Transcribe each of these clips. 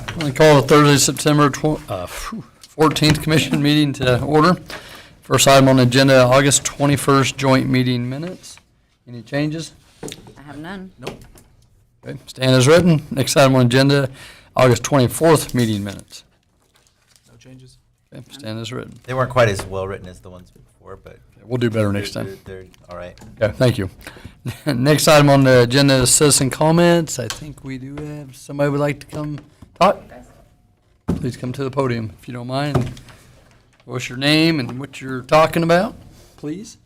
I'm going to call the Thursday, September 14th Commission meeting to order. First item on the agenda, August 21st joint meeting minutes. Any changes? I have none. Nope. Okay, stand as written. Next item on agenda, August 24th meeting minutes. No changes. Okay, stand as written. They weren't quite as well written as the ones before, but We'll do better next time. they're all right. Okay, thank you. Next item on the agenda is citizen comments. I think we do have somebody would like to come talk. Please come to the podium if you don't mind. What's your name and what you're talking about, please?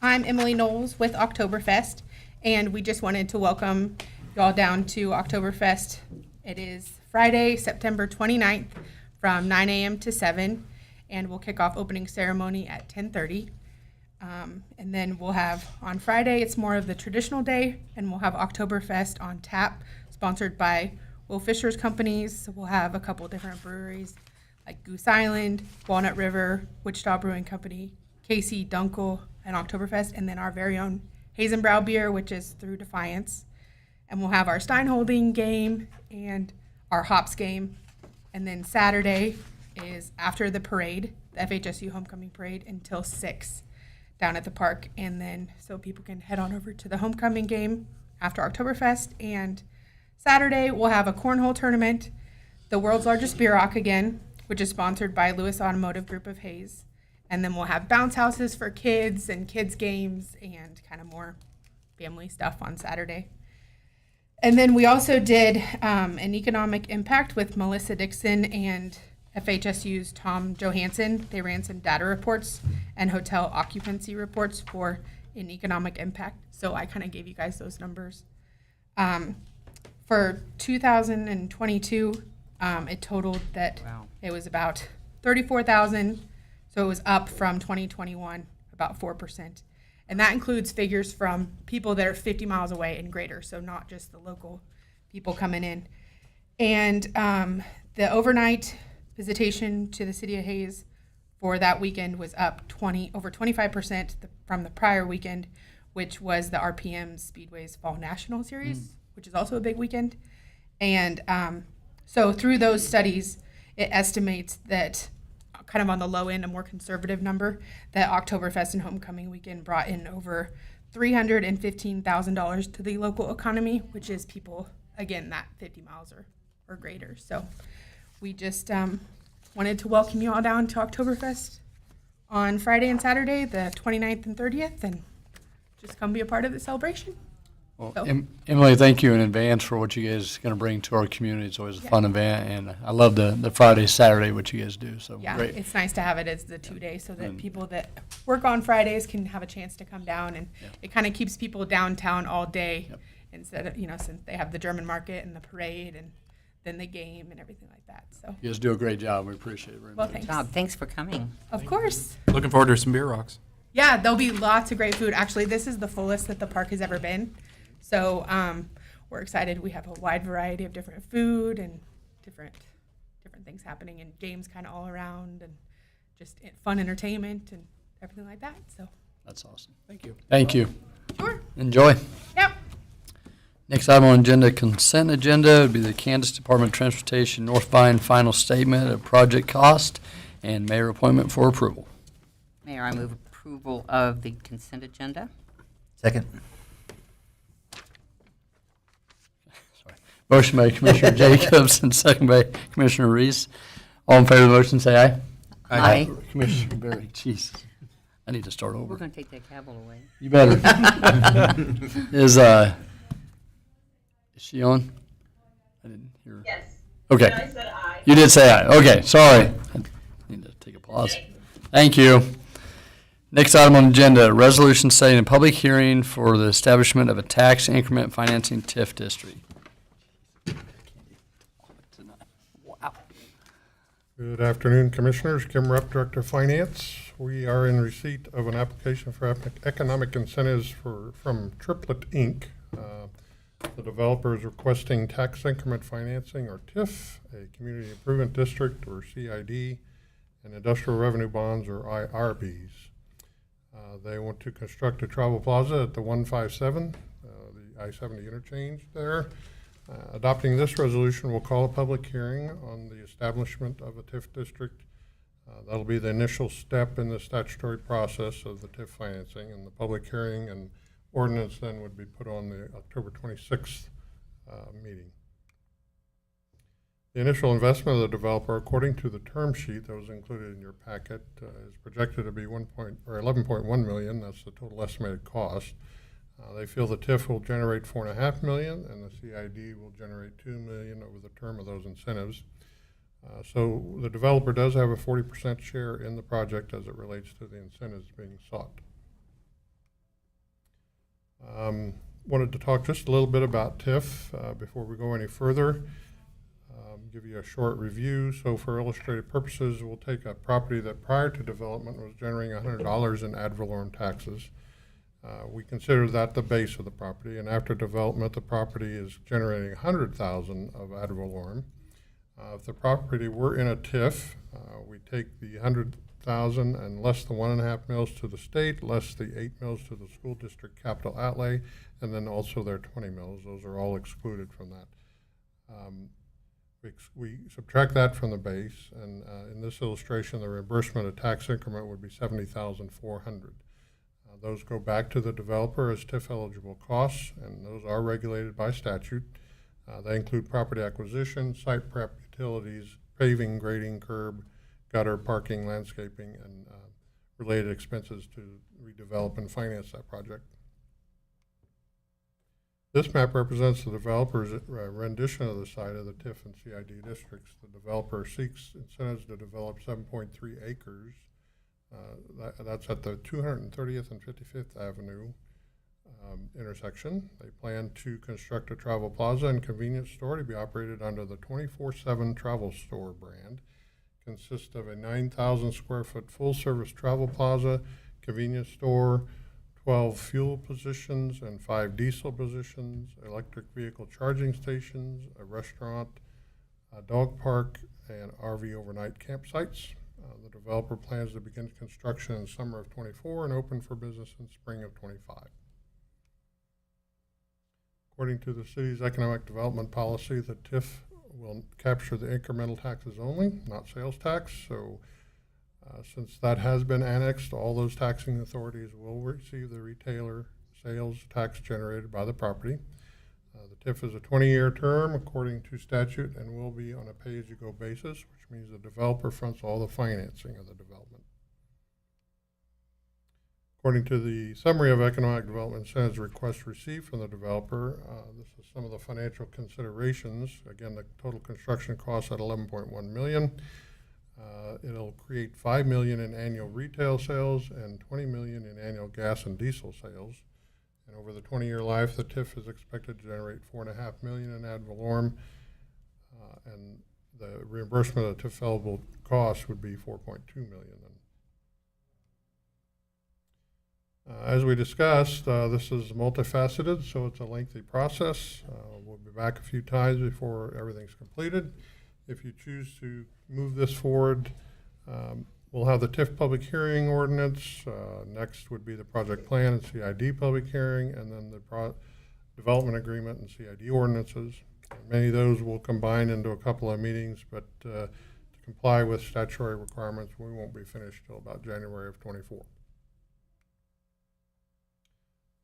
I'm Emily Knowles with Oktoberfest, and we just wanted to welcome y'all down to Oktoberfest. It is Friday, September 29th from 9 a.m. to 7, and we'll kick off opening ceremony at 10:30. And then we'll have, on Friday, it's more of the traditional day, and we'll have Oktoberfest on tap, sponsored by Will Fisher's companies. So we'll have a couple different breweries, like Goose Island, Walnut River, Wichita Brewing Company, Casey, Dunkel, and Oktoberfest, and then our very own Hazenbrow beer, which is through Defiance. And we'll have our Steinholding game and our hops game. And then Saturday is after the parade, the FHSU homecoming parade, until 6 down at the park. And then so people can head on over to the homecoming game after Oktoberfest. And Saturday we'll have a cornhole tournament, the world's largest beer rock again, which is sponsored by Lewis Automotive Group of Hayes. And then we'll have bounce houses for kids and kids games and kind of more family stuff on Saturday. And then we also did an economic impact with Melissa Dixon and FHSU's Tom Johansson. They ran some data reports and hotel occupancy reports for an economic impact. So I kind of gave you guys those numbers. For 2022, it totaled that It was about 34,000. So it was up from 2021, about 4%. And that includes figures from people that are 50 miles away and greater, so not just the local people coming in. And the overnight visitation to the city of Hayes for that weekend was up over 25% from the prior weekend, which was the RPM Speedway's Fall National Series, which is also a big weekend. And so through those studies, it estimates that kind of on the low end, a more conservative number, that Oktoberfest and Homecoming Weekend brought in over $315,000 to the local economy, which is people, again, that 50 miles or greater. So we just wanted to welcome you all down to Oktoberfest on Friday and Saturday, the 29th and 30th, and just come be a part of the celebration. Well, So- Emily, thank you in advance for what you guys are going to bring to our community. It's always a fun event, and I love the Friday, Saturday, what you guys do. So Yeah, great. it's nice to have it as the 2 days so that And- people that work on Fridays can have a chance to come down, and Yeah. it kind of keeps people downtown all day Yep. instead of, since they have the German market and the parade and then the game and everything like that. So, You guys do a great job. We appreciate it very well, much. thanks. Job. Thanks for coming. Of course. Looking forward to some beer rocks. Yeah, there'll be lots of great food. Actually, this is the fullest that the park has ever been. So we're excited. We have a wide variety of different food and different things happening and games kind of all around and just fun entertainment and everything like that. So, That's awesome. Thank you. Thank you. sure. Enjoy. Yep. Next item on agenda, consent agenda, would be the Kansas Department of Transportation North Vine final statement of project cost and mayor appointment for approval. Mayor, I move approval of the consent agenda. Second. Motion by Commissioner Jacobs and second by Commissioner Reese. All in favor of the motion, say aye. Aye. Commissioner Berry, Jesus, I need to start We're over. going to take that gavel away. You better. Is she on? I didn't hear her. Yes. Okay. And I said aye. You did say aye. Okay, sorry. I need to take a pause. Thank you. Next item on the agenda, resolution setting a public hearing for the establishment of a tax increment financing TIF district. Wow. Good afternoon, Commissioners. Kim Rupp, Director of Finance. We are in receipt of an application for economic incentives from Triplet Inc. The developer is requesting tax increment financing, or TIF, a community improvement district, or CID, and industrial revenue bonds, or IRBs. They want to construct a travel plaza at the 157, the I-70 interchange there. Adopting this resolution will call a public hearing on the establishment of a TIF district. That'll be the initial step in the statutory process of the TIF financing, and the public hearing and ordinance then would be put on the October 26th meeting. The initial investment of the developer, according to the term sheet that was included in your packet, is projected to be 11.1 million. That's the total estimated cost. They feel the TIF will generate $4.5 million, and the CID will generate $2 million over the term of those incentives. So the developer does have a 40% share in the project as it relates to the incentives being sought. Wanted to talk just a little bit about TIF before we go any further. Give you a short review. So for illustrative purposes, we'll take a property that prior to development was generating $100 in ad valorem taxes. We consider that the base of the property, and after development, the property is generating $100,000 of ad valorem. If the property were in a TIF, we take the $100,000 and less the 1.5 mils to the state, less the 8 mils to the school district capital outlay, and then also their 20 mils. Those are all excluded from that. We subtract that from the base, and in this illustration, the reimbursement of tax increment would be $70,400. Those go back to the developer as TIF eligible costs, and those are regulated by statute. They include property acquisition, site prep, utilities, paving, grading, curb, gutter, parking, landscaping, and related expenses to redevelop and finance that project. This map represents the developer's rendition of the site of the TIF and CID districts. The developer seeks incentives to develop 7.3 acres. That's at the 230th and 55th Avenue intersection. They plan to construct a travel plaza and convenience store to be operated under the 24/7 Travel Store brand. Consists of a 9,000 square foot full service travel plaza, convenience store, 12 fuel positions and 5 diesel positions, electric vehicle charging stations, a restaurant, a dog park, and RV overnight campsites. The developer plans to begin construction in summer of '24 and open for business in spring of '25. According to the city's economic development policy, the TIF will capture the incremental taxes only, not sales tax. So since that has been annexed, all those taxing authorities will receive the retailer sales tax generated by the property. The TIF is a 20-year term according to statute and will be on a pay-as-you-go basis, which means the developer fronts all the financing of the development. According to the summary of economic development incentives requests received from the developer, this is some of the financial considerations. Again, the total construction costs at $11.1 million. It'll create $5 million in annual retail sales and $20 million in annual gas and diesel sales. And over the 20-year life, the TIF is expected to generate $4.5 million in ad valorem, and the reimbursement of the TIF eligible costs would be $4.2 million. As we discussed, this is multifaceted, so it's a lengthy process. We'll be back a few times before everything's completed. If you choose to move this forward, we'll have the TIF public hearing ordinance. Next would be the project plan and CID public hearing, and then the development agreement and CID ordinances. Many of those will combine into a couple of meetings, but to comply with statutory requirements, we won't be finished till about January of '24.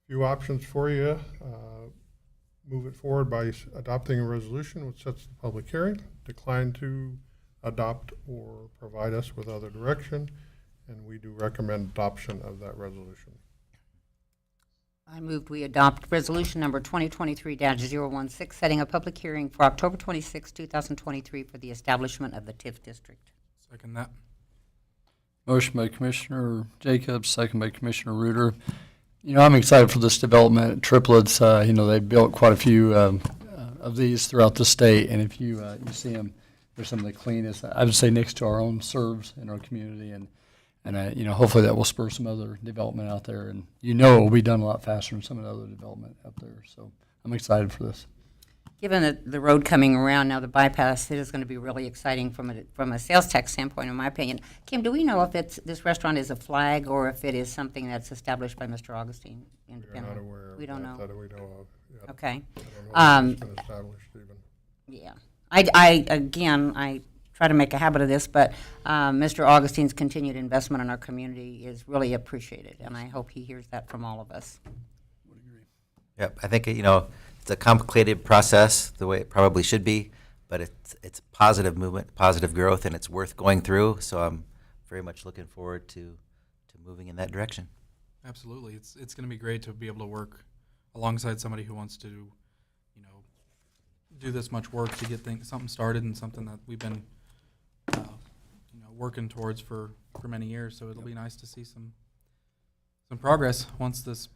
Few options for you. Move it forward by adopting a resolution which sets the public hearing, decline to adopt or provide us with other direction, and we do recommend adoption of that resolution. I moved we adopt resolution number 2023-016, setting a public hearing for October 26, 2023 for the establishment of the TIF district. Second that. Motion by Commissioner Jacobs, second by Commissioner Reuter. You know, I'm excited for this development at Triplets. You know, they built quite a few of these throughout the state, and if you see them, they're some of the cleanest. I would say next to our own serves in our community, and you know, hopefully that will spur some other development out there, and you know, it will be done a lot faster than some of the other development out there. So I'm excited for this. Given the road coming around now, the bypass, it is going to be really exciting from a sales tax standpoint, in my opinion. Kim, do we know if this restaurant is a flag or if it is something that's established by Mr. Augustine We're independently? not aware of We don't that, know. that we know of yet. Okay. I don't know if it's been established even. Yeah. I try to make a habit of this, but Mr. Augustine's continued investment in our community is really appreciated, and I hope he hears that from all of us. Yep, I think, it's a complicated process, the way it probably should be, but it's positive movement, positive growth, and it's worth going through. So I'm very much looking forward to moving in that direction. Absolutely. It's going to be great to be able to work alongside somebody who wants to, do this much work to get something started and something that we've been, working towards for many years. So it'll be nice to see some progress once this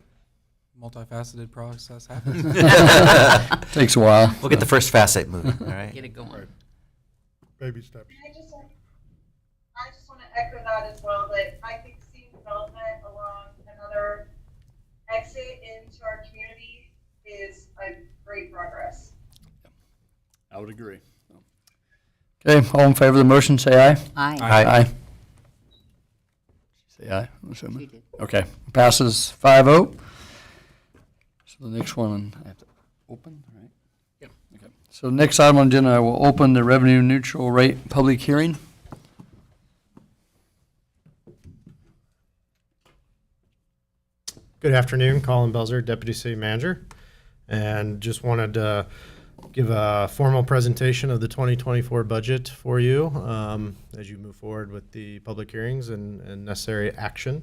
multifaceted process happens. Takes a while. We'll get the first facet moving, all right? Get it going. Right. Baby steps. I just want to echo that as well, that I think seeing development along another exit into our community is a great progress. I would agree. Okay, all in favor of the motion, say aye. Aye. Aye. Say aye, I'm assuming. You did. Okay, passes 5-0. So the next one, I have to open, right? Yep. Okay. So the next item on the agenda, I will open the revenue neutral rate public hearing. Good afternoon, Colin Belzer, Deputy City Manager, and just wanted to give a formal presentation of the 2024 budget for you as you move forward with the public hearings and necessary action.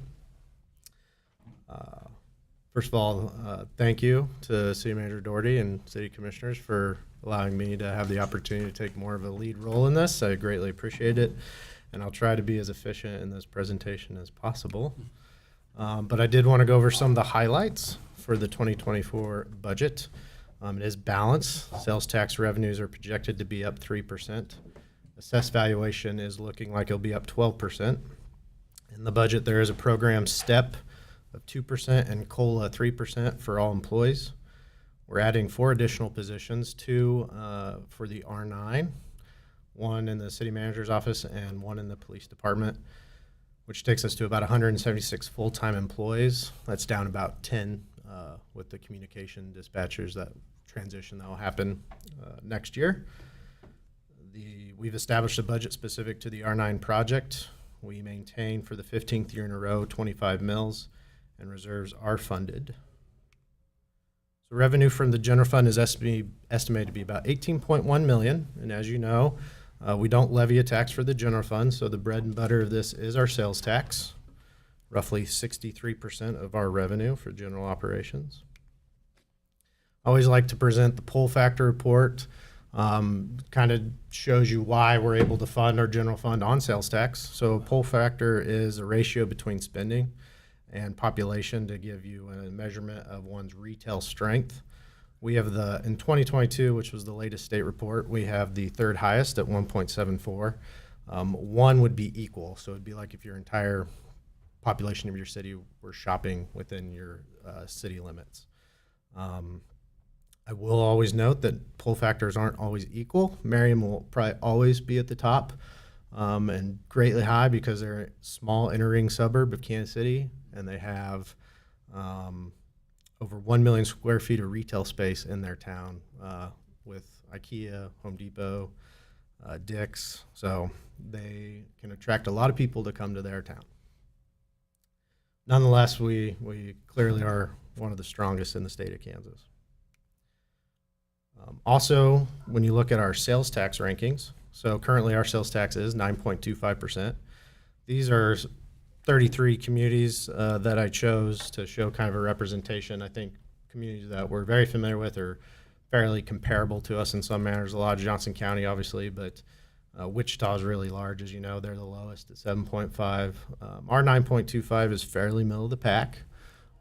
First of all, thank you to City Manager Doherty and City Commissioners for allowing me to have the opportunity to take more of a lead role in this. I greatly appreciate it, and I'll try to be as efficient in this presentation as possible. But I did want to go over some of the highlights for the 2024 budget. It is balanced. Sales tax revenues are projected to be up 3%. Assessed valuation is looking like it'll be up 12%. In the budget, there is a program step of 2% and COLA 3% for all employees. We're adding 4 additional positions, 2 for the R9, 1 in the city manager's office and 1 in the police department, which takes us to about 176 full-time employees. That's down about 10 with the communication dispatchers that transition that will happen next year. We've established a budget specific to the R9 project. We maintain for the 15th year in a row 25 mills, and reserves are funded. So revenue from the general fund is estimated to be about $18.1 million, and as you know, we don't levy a tax for the general fund, so the bread and butter of this is our sales tax, roughly 63% of our revenue for general operations. I always like to present the pull factor report. Kind of shows you why we're able to fund our general fund on sales tax. So pull factor is a ratio between spending and population to give you a measurement of one's retail strength. We have in 2022, which was the latest state report, we have the 3rd highest at 1.74. 1 would be equal. So it'd be like if your entire population of your city were shopping within your city limits. I will always note that pull factors aren't always equal. Merriam will probably always be at the top and greatly high because they're a small inner ring suburb of Kansas City, and they have over 1 million square feet of retail space in their town with IKEA, Home Depot, Dick's. So they can attract a lot of people to come to their town. Nonetheless, we clearly are one of the strongest in the state of Kansas. Also, when you look at our sales tax rankings, so currently our sales tax is 9.25%. These are 33 communities that I chose to show kind of a representation. I think communities that we're very familiar with are fairly comparable to us in some manners. A lot of Johnson County, obviously, but Wichita is really large, as you know. They're the lowest at 7.5. Our 9.25 is fairly middle of the pack.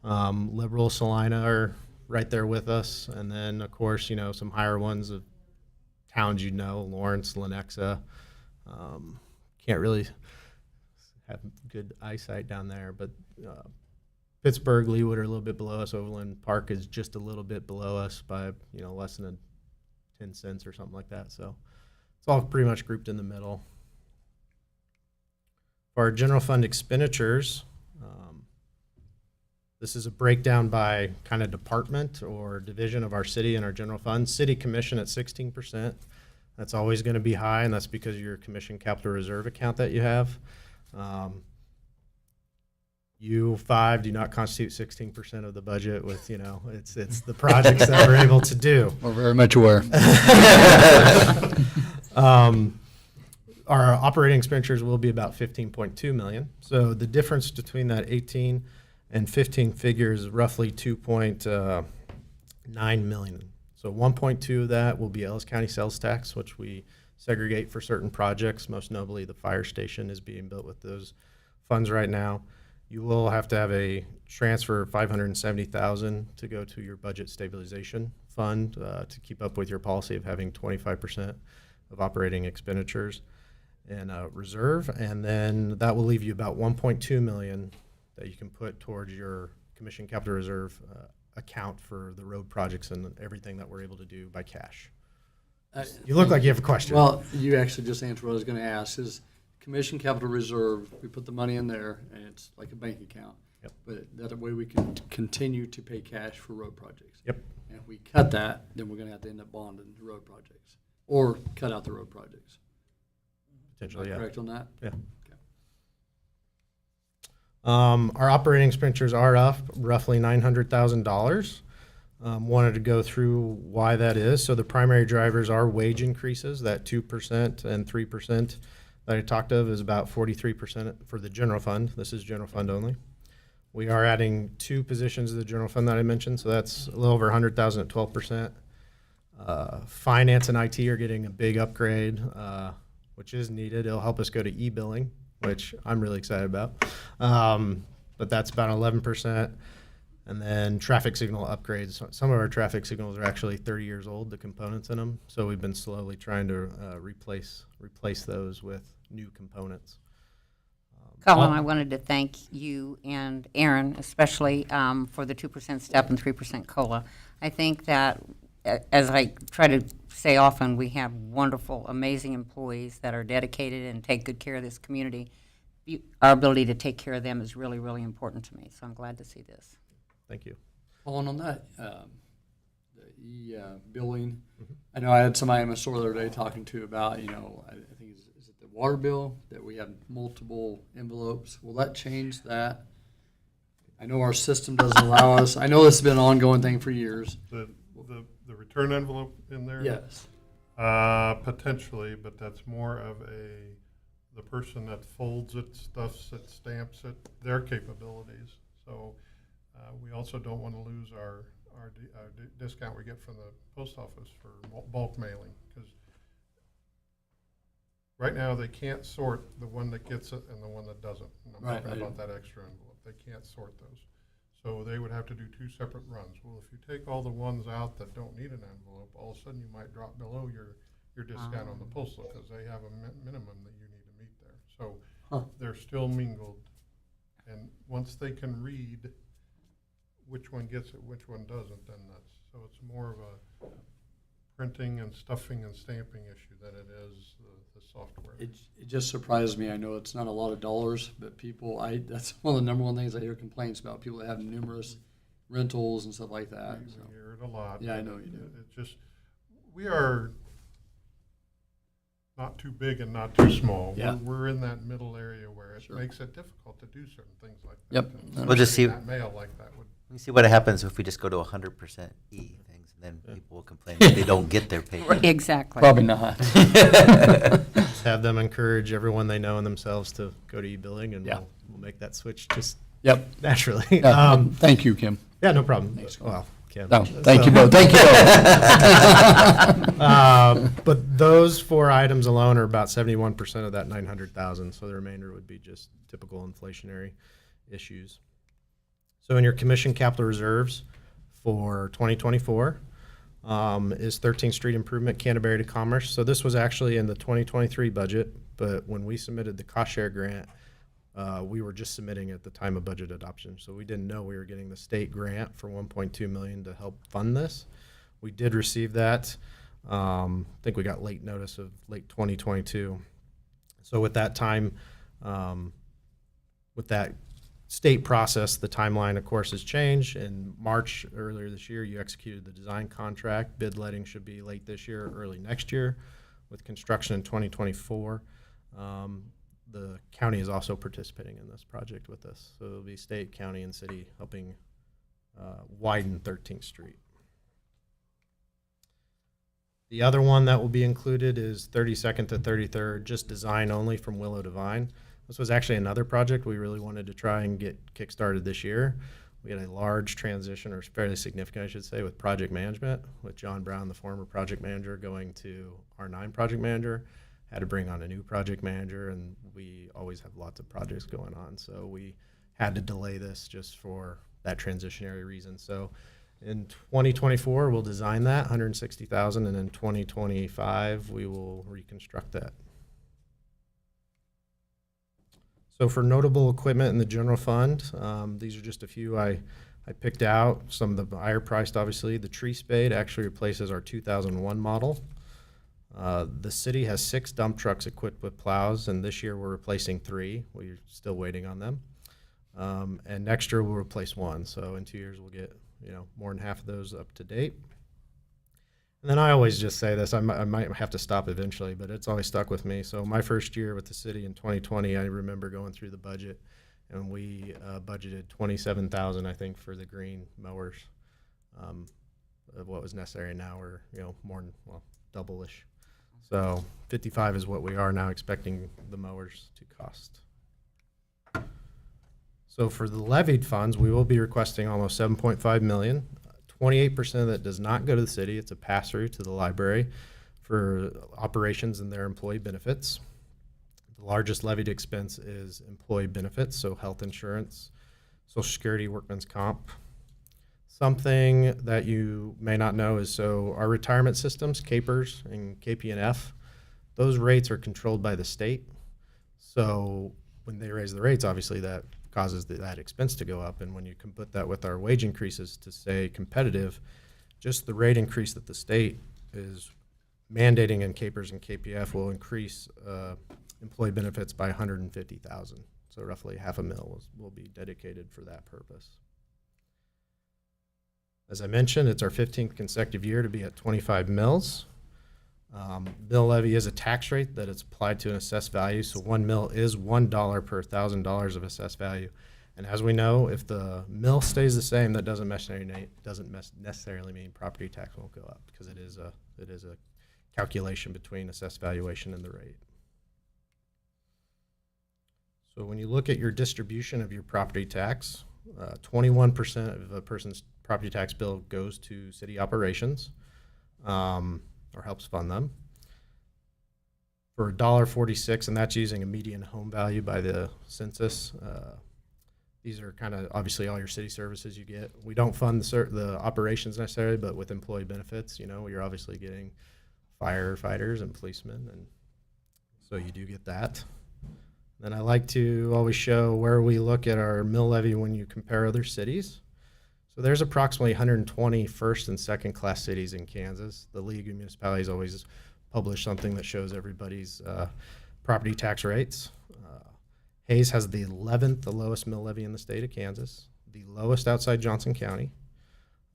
Liberal, Salina are right there with us. And then, of course, some higher ones of towns Lawrence, Lenexa. Can't really have good eyesight down there, but Pittsburgh, Leawood are a little bit below us. Overland Park is just a little bit below us by less than 10 cents or something like that. So it's all pretty much grouped in the middle. For our general fund expenditures, this is a breakdown by kind of department or division of our city and our general fund. City commission at 16%. That's always going to be high, and that's because of your commission capital reserve account that you have. U5 do not constitute 16% of the budget with, it's the projects that we're able to do. We're very much aware. Our operating expenditures will be about 15.2 million. So the difference between that 18 and 15 figure is roughly 2.9 million. So 1.2 of that will be Ellis County sales tax, which we segregate for certain projects. Most notably, the fire station is being built with those funds right now. You will have to have a transfer of 570,000 to go to your budget stabilization fund to keep up with your policy of having 25% of operating expenditures in reserve, and then that will leave you about 1.2 million that you can put towards your commission capital reserve account for the road projects and everything that we're able to do by cash. You look like you have a question. Well, you actually just answered what I was going to ask. Is commission capital reserve, we put the money in there, and it's like a bank account. Yep. But that way we can continue to pay cash for road projects. Yep. And if we cut that, then we're going to have to end up bonding the road projects or cut out the road projects. Potentially, Am I yeah. correct on that? Yeah. Okay. Our operating expenditures are up roughly $900,000. Wanted to go through why that is. So the primary drivers are wage increases. That 2% and 3% that I talked of is about 43% for the general fund. This is general fund only. We are adding 2 positions to the general fund that I mentioned, so that's a little over 100,000 at 12%. Finance and IT are getting a big upgrade, which is needed. It'll help us go to e-billing, which I'm really excited about. But that's about 11%. And then traffic signal upgrades. Some of our traffic signals are actually 30 years old, the components in them. So we've been slowly trying to replace those with new components. Colin, I wanted to thank you and Aaron, especially for the 2% step and 3% COLA. I think that, as I try to say often, we have wonderful, amazing employees that are dedicated and take good care of this community. Our ability to take care of them is really, really important to me, so I'm glad to see this. Thank you. Following on that, the e-billing, I know I had somebody in my store the other day talking to about, I think is it the water bill, that we have multiple envelopes. Will that change that? I know our system doesn't allow us. I know this has been an ongoing thing for years. The return envelope in there? Yes. Potentially, but that's more of the person that folds it, stuffs it, stamps it, their capabilities. So we also don't want to lose our discount we get from the post office for bulk mailing, because right now they can't sort the one that gets it and the one that doesn't. And I'm talking about that extra envelope. They can't sort those. So they would have to do 2 separate runs. Well, if you take all the ones out that don't need an envelope, all of a sudden you might drop below your discount on the postal, because they have a minimum that you need to meet there. So they're still mingled. And once they can read which one gets it, which one doesn't, then so it's more of a printing and stuffing and stamping issue than it is the software. It just surprises me. I know it's not a lot of dollars, but that's one of the number one things I hear complaints about, people that have numerous rentals and stuff like that. We hear it a lot. Yeah, I know you do. It's just, we are not too big and not too small. Yeah. We're in that middle area where it Sure. makes it difficult to do certain things like that. Yep. And We'll just see- that mail like that would. We see what happens if we just go to 100% e things, and then people will complain that they don't get their paper. Exactly. Probably not. Just have them encourage everyone they know and themselves to go to e-billing, and Yeah. we'll make that switch just Yep. naturally. Yeah. Thank you, Kim. Yeah, no problem. Thanks. Well, Kim. No, thank you both. Thank you both. But those 4 items alone are about 71% of that 900,000. So the remainder would be just typical inflationary issues. So in your commission capital reserves for 2024 is 13th Street Improvement, Canterbury to Commerce. So this was actually in the 2023 budget, but when we submitted the cost share grant, we were just submitting at the time of budget adoption. So we didn't know we were getting the state grant for $1.2 million to help fund this. We did receive that. I think we got late notice of late 2022. So with that time, with that state process, the timeline, of course, has changed. In March earlier this year, you executed the design contract. Bid letting should be late this year, early next year, with construction in 2024. The county is also participating in this project with us. So it'll be state, county, and city helping widen 13th Street. The other one that will be included is 32nd to 33rd, just design only from Willow to Vine. This was actually another project we really wanted to try and get kickstarted this year. We had a large transition, or fairly significant, I should say, with project management, with John Brown, the former project manager, going to R9 project manager. Had to bring on a new project manager, and we always have lots of projects going on. So we had to delay this just for that transitionary reason. So in 2024, we'll design that, $160,000, and in 2025, we will reconstruct that. So for notable equipment in the general fund, these are just a few I picked out. Some of the higher priced, obviously. The tree spade actually replaces our 2001 model. The city has 6 dump trucks equipped with plows, and this year we're replacing 3. We're still waiting on them. And next year we'll replace 1. So in 2 years we'll get more than half of those up to date. And then I always just say this, I might have to stop eventually, but it's always stuck with me. So my first year with the city in 2020, I remember going through the budget, and we budgeted $27,000, I think, for the green mowers of what was necessary. Now we're more than double-ish. So 55 is what we are now expecting the mowers to cost. So for the levied funds, we will be requesting almost $7.5 million. 28% of that does not go to the city. It's a pass-through to the library for operations and their employee benefits. The largest levied expense is employee benefits, so health insurance, Social Security, workman's comp. Something that you may not know is, so our retirement systems, CAPERS and KP&F, those rates are controlled by the state. So when they raise the rates, obviously that causes that expense to go up. And when you can put that with our wage increases to stay competitive, just the rate increase that the state is mandating in CAPERS and KPF will increase employee benefits by $150,000. So roughly $500,000 will be dedicated for that purpose. As I mentioned, it's our 15th consecutive year to be at 25 mils. Mill levy is a tax rate that is applied to an assessed value, so 1 mil is $1 per $1,000 of assessed value. And as we know, if the mill stays the same, that doesn't necessarily mean property tax won't go up, because it is a calculation between assessed valuation and the rate. So when you look at your distribution of your property tax, 21% of a person's property tax bill goes to city operations. Or helps fund them. For $1.46, and that's using a median home value by the census. These are kind of obviously all your city services you get. We don't fund the operations necessarily, but with employee benefits, you're obviously getting firefighters and policemen, and so you do get that. Then I like to always show where we look at our mill levy when you compare other cities. So there's approximately 120 first and second class cities in Kansas. The League of Municipalities always publish something that shows everybody's property tax rates. Hayes has the 11th, the lowest mill levy in the state of Kansas, the lowest outside Johnson County.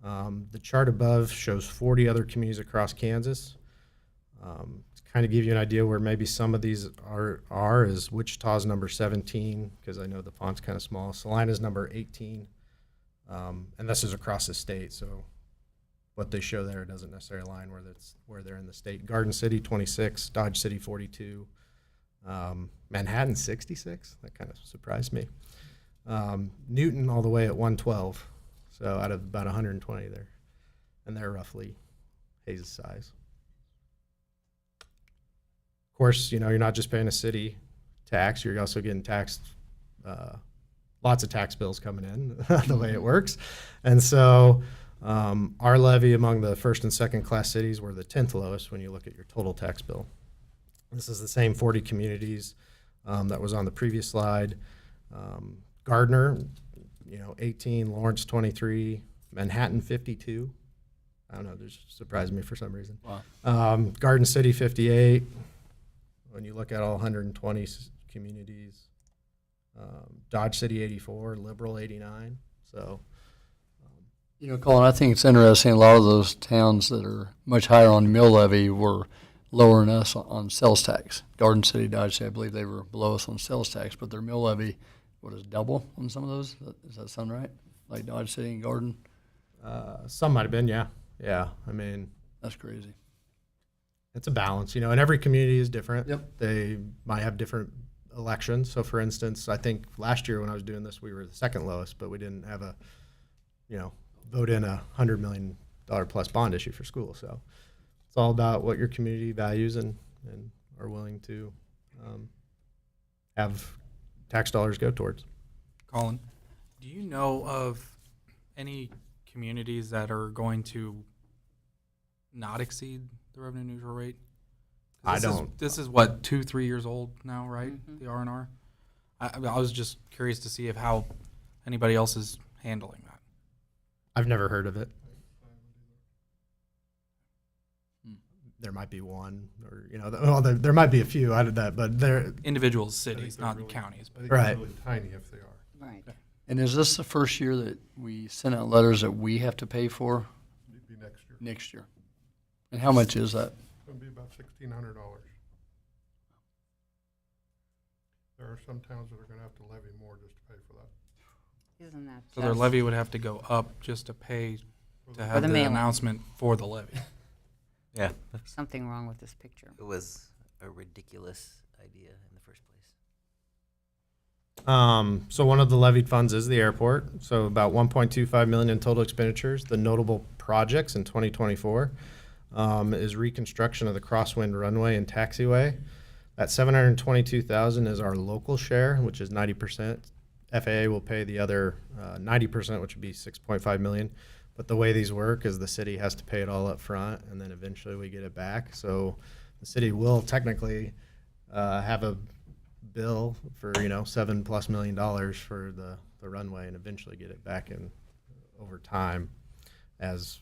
The chart above shows 40 other communities across Kansas. To kind of give you an idea where maybe some of these are is Wichita's number 17, because I know the font's kind of small. Salina's number 18. And this is across the state, so what they show there doesn't necessarily align where they're in the state. Garden City 26, Dodge City 42, Manhattan 66. That kind of surprised me. Newton all the way at 112, so out of about 120 there, and they're roughly Hayes' size. Of course, you're not just paying a city tax; you're also getting taxed. Lots of tax bills coming in the way it works. And so our levy among the first and second class cities were the 10th lowest when you look at your total tax bill. This is the same 40 communities that was on the previous slide. Gardner, 18, Lawrence 23, Manhattan 52, I don't know, they just surprised me for some reason. Wow. Garden City 58. When you look at all 120 communities, Dodge City 84, Liberal 89. So, You know, Colin, I think it's interesting, a lot of those towns that are much higher on mill levy were lower than us on sales tax. Garden City, Dodge City, I believe they were below us on sales tax, but their mill levy, what is double on some of those? Does that sound right? Like Dodge City and Garden? some might have been, yeah. Yeah, I mean, That's crazy. it's a balance, you know, and every community is different. Yep. They might have different elections. So, for instance, I think last year when I was doing this, we were the second lowest, but we didn't have a, you know, vote in $100 million plus bond issue for school. So it's all about what your community values and are willing to have tax dollars go towards. Colin, do you know of any communities that are going to not exceed the revenue neutral rate? I don't. This is what, 2-3 years old now, right? Mhm. The R&R. I was just curious to see if how anybody else is handling that. I've never heard of it. Hmm. There might be one, or you know, well, there might be a few out of that, but they're Individual I think cities, they're not really- counties. I But think they're Right. really tiny if they are. Right. And is this the first year that we sent out letters that we have to pay for It'd be next year. next year? And how much is that? It's gonna be about $1,600. There are some towns that are gonna have to levy more just to pay for that. Isn't that so their just- levy would have to go up just to pay to have the the mailing. announcement for the levy. Yeah, Something wrong with this picture. it was a ridiculous idea in the first place. So one of the levied funds is the airport. So about 1.25 million in total expenditures. The notable projects in 2024 is reconstruction of the crosswind runway and taxiway. That 722,000 is our local share, which is 90%. FAA will pay the other 90%, which would be 6.5 million. But the way these work is the city has to pay it all up front, and then eventually we get it back. So the city will technically have a bill for $7+ million for the runway, and eventually get it back in over time as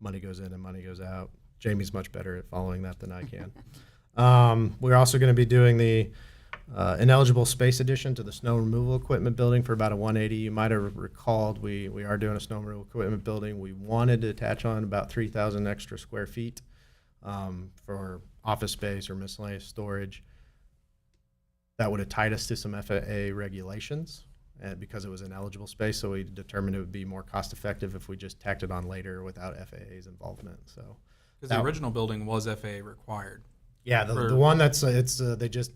money goes in and money goes out. Jamie's much better at following that than I can. We're also going to be doing the ineligible space addition to the snow removal equipment building for about a 180. You might have recalled we are doing a snow removal equipment building. We wanted to attach on about 3,000 extra square feet for office space or miscellaneous storage. That would have tied us to some FAA regulations because it was ineligible space. So we determined it would be more cost effective if we just tacked it on later without FAA's involvement. So Because the original building was FAA required. yeah, For- the one that's they just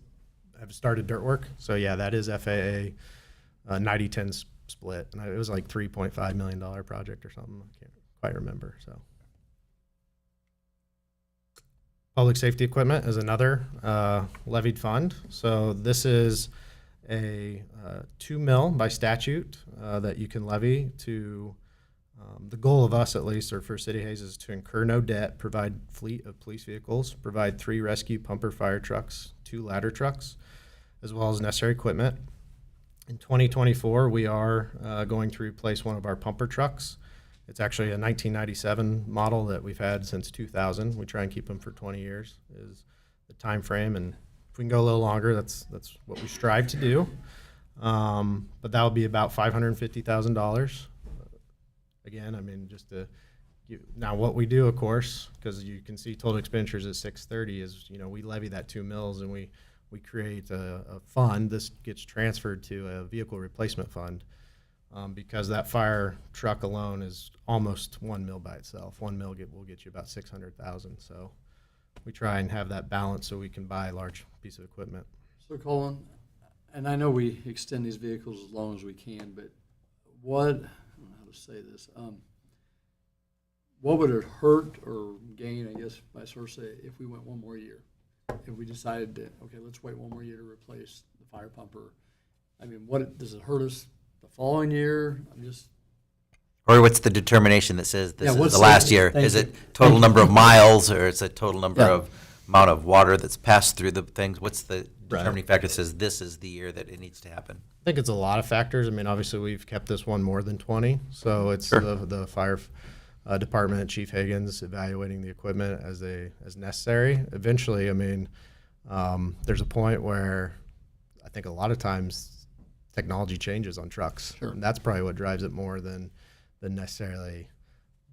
have started dirt work. So yeah, that is FAA 90-10 split, and it was like $3.5 million project or something. I can't quite remember. So public safety equipment is another levied fund. So this is a 2 mil by statute that you can levy to. The goal of us, at least, or for City Hayes, is to incur no debt, provide fleet of police vehicles, provide 3 rescue pumper fire trucks, 2 ladder trucks, as well as necessary equipment. In 2024, we are going to replace one of our pumper trucks. It's actually a 1997 model that we've had since 2000. We try and keep them for 20 years is the time frame, and if we can go a little longer, that's what we strive to do. But that would be about $550,000. Again, I mean, just to now what we do, of course, because you can see total expenditures at 630 is, we levy that 2 mils and we create a fund. This gets transferred to a vehicle replacement fund because that fire truck alone is almost 1 mil by itself. 1 mil will get you about 600,000. So we try and have that balance so we can buy a large piece of equipment. So Colin, and I know we extend these vehicles as long as we can, but what, I don't know how to say this, what would it hurt or gain, I guess, vice versa, if we went one more year? If we decided to, okay, let's wait one more year to replace the fire pumper, I mean, does it hurt us the following year? I'm just, Or what's the determination that says this Yeah, is what's the the- last year? thank Is you. it total number of miles, or it's a total number Yeah. of amount of water that's passed through the things? What's the Right. determining factor that says this is the year that it needs to happen? I think it's a lot of factors. I mean, obviously, we've kept this one more than 20, so it's Sure. the fire department, Chief Higgins, evaluating the equipment as necessary. Eventually, I mean, there's a point where I think a lot of times technology changes on trucks. Sure. And that's probably what drives it more than necessarily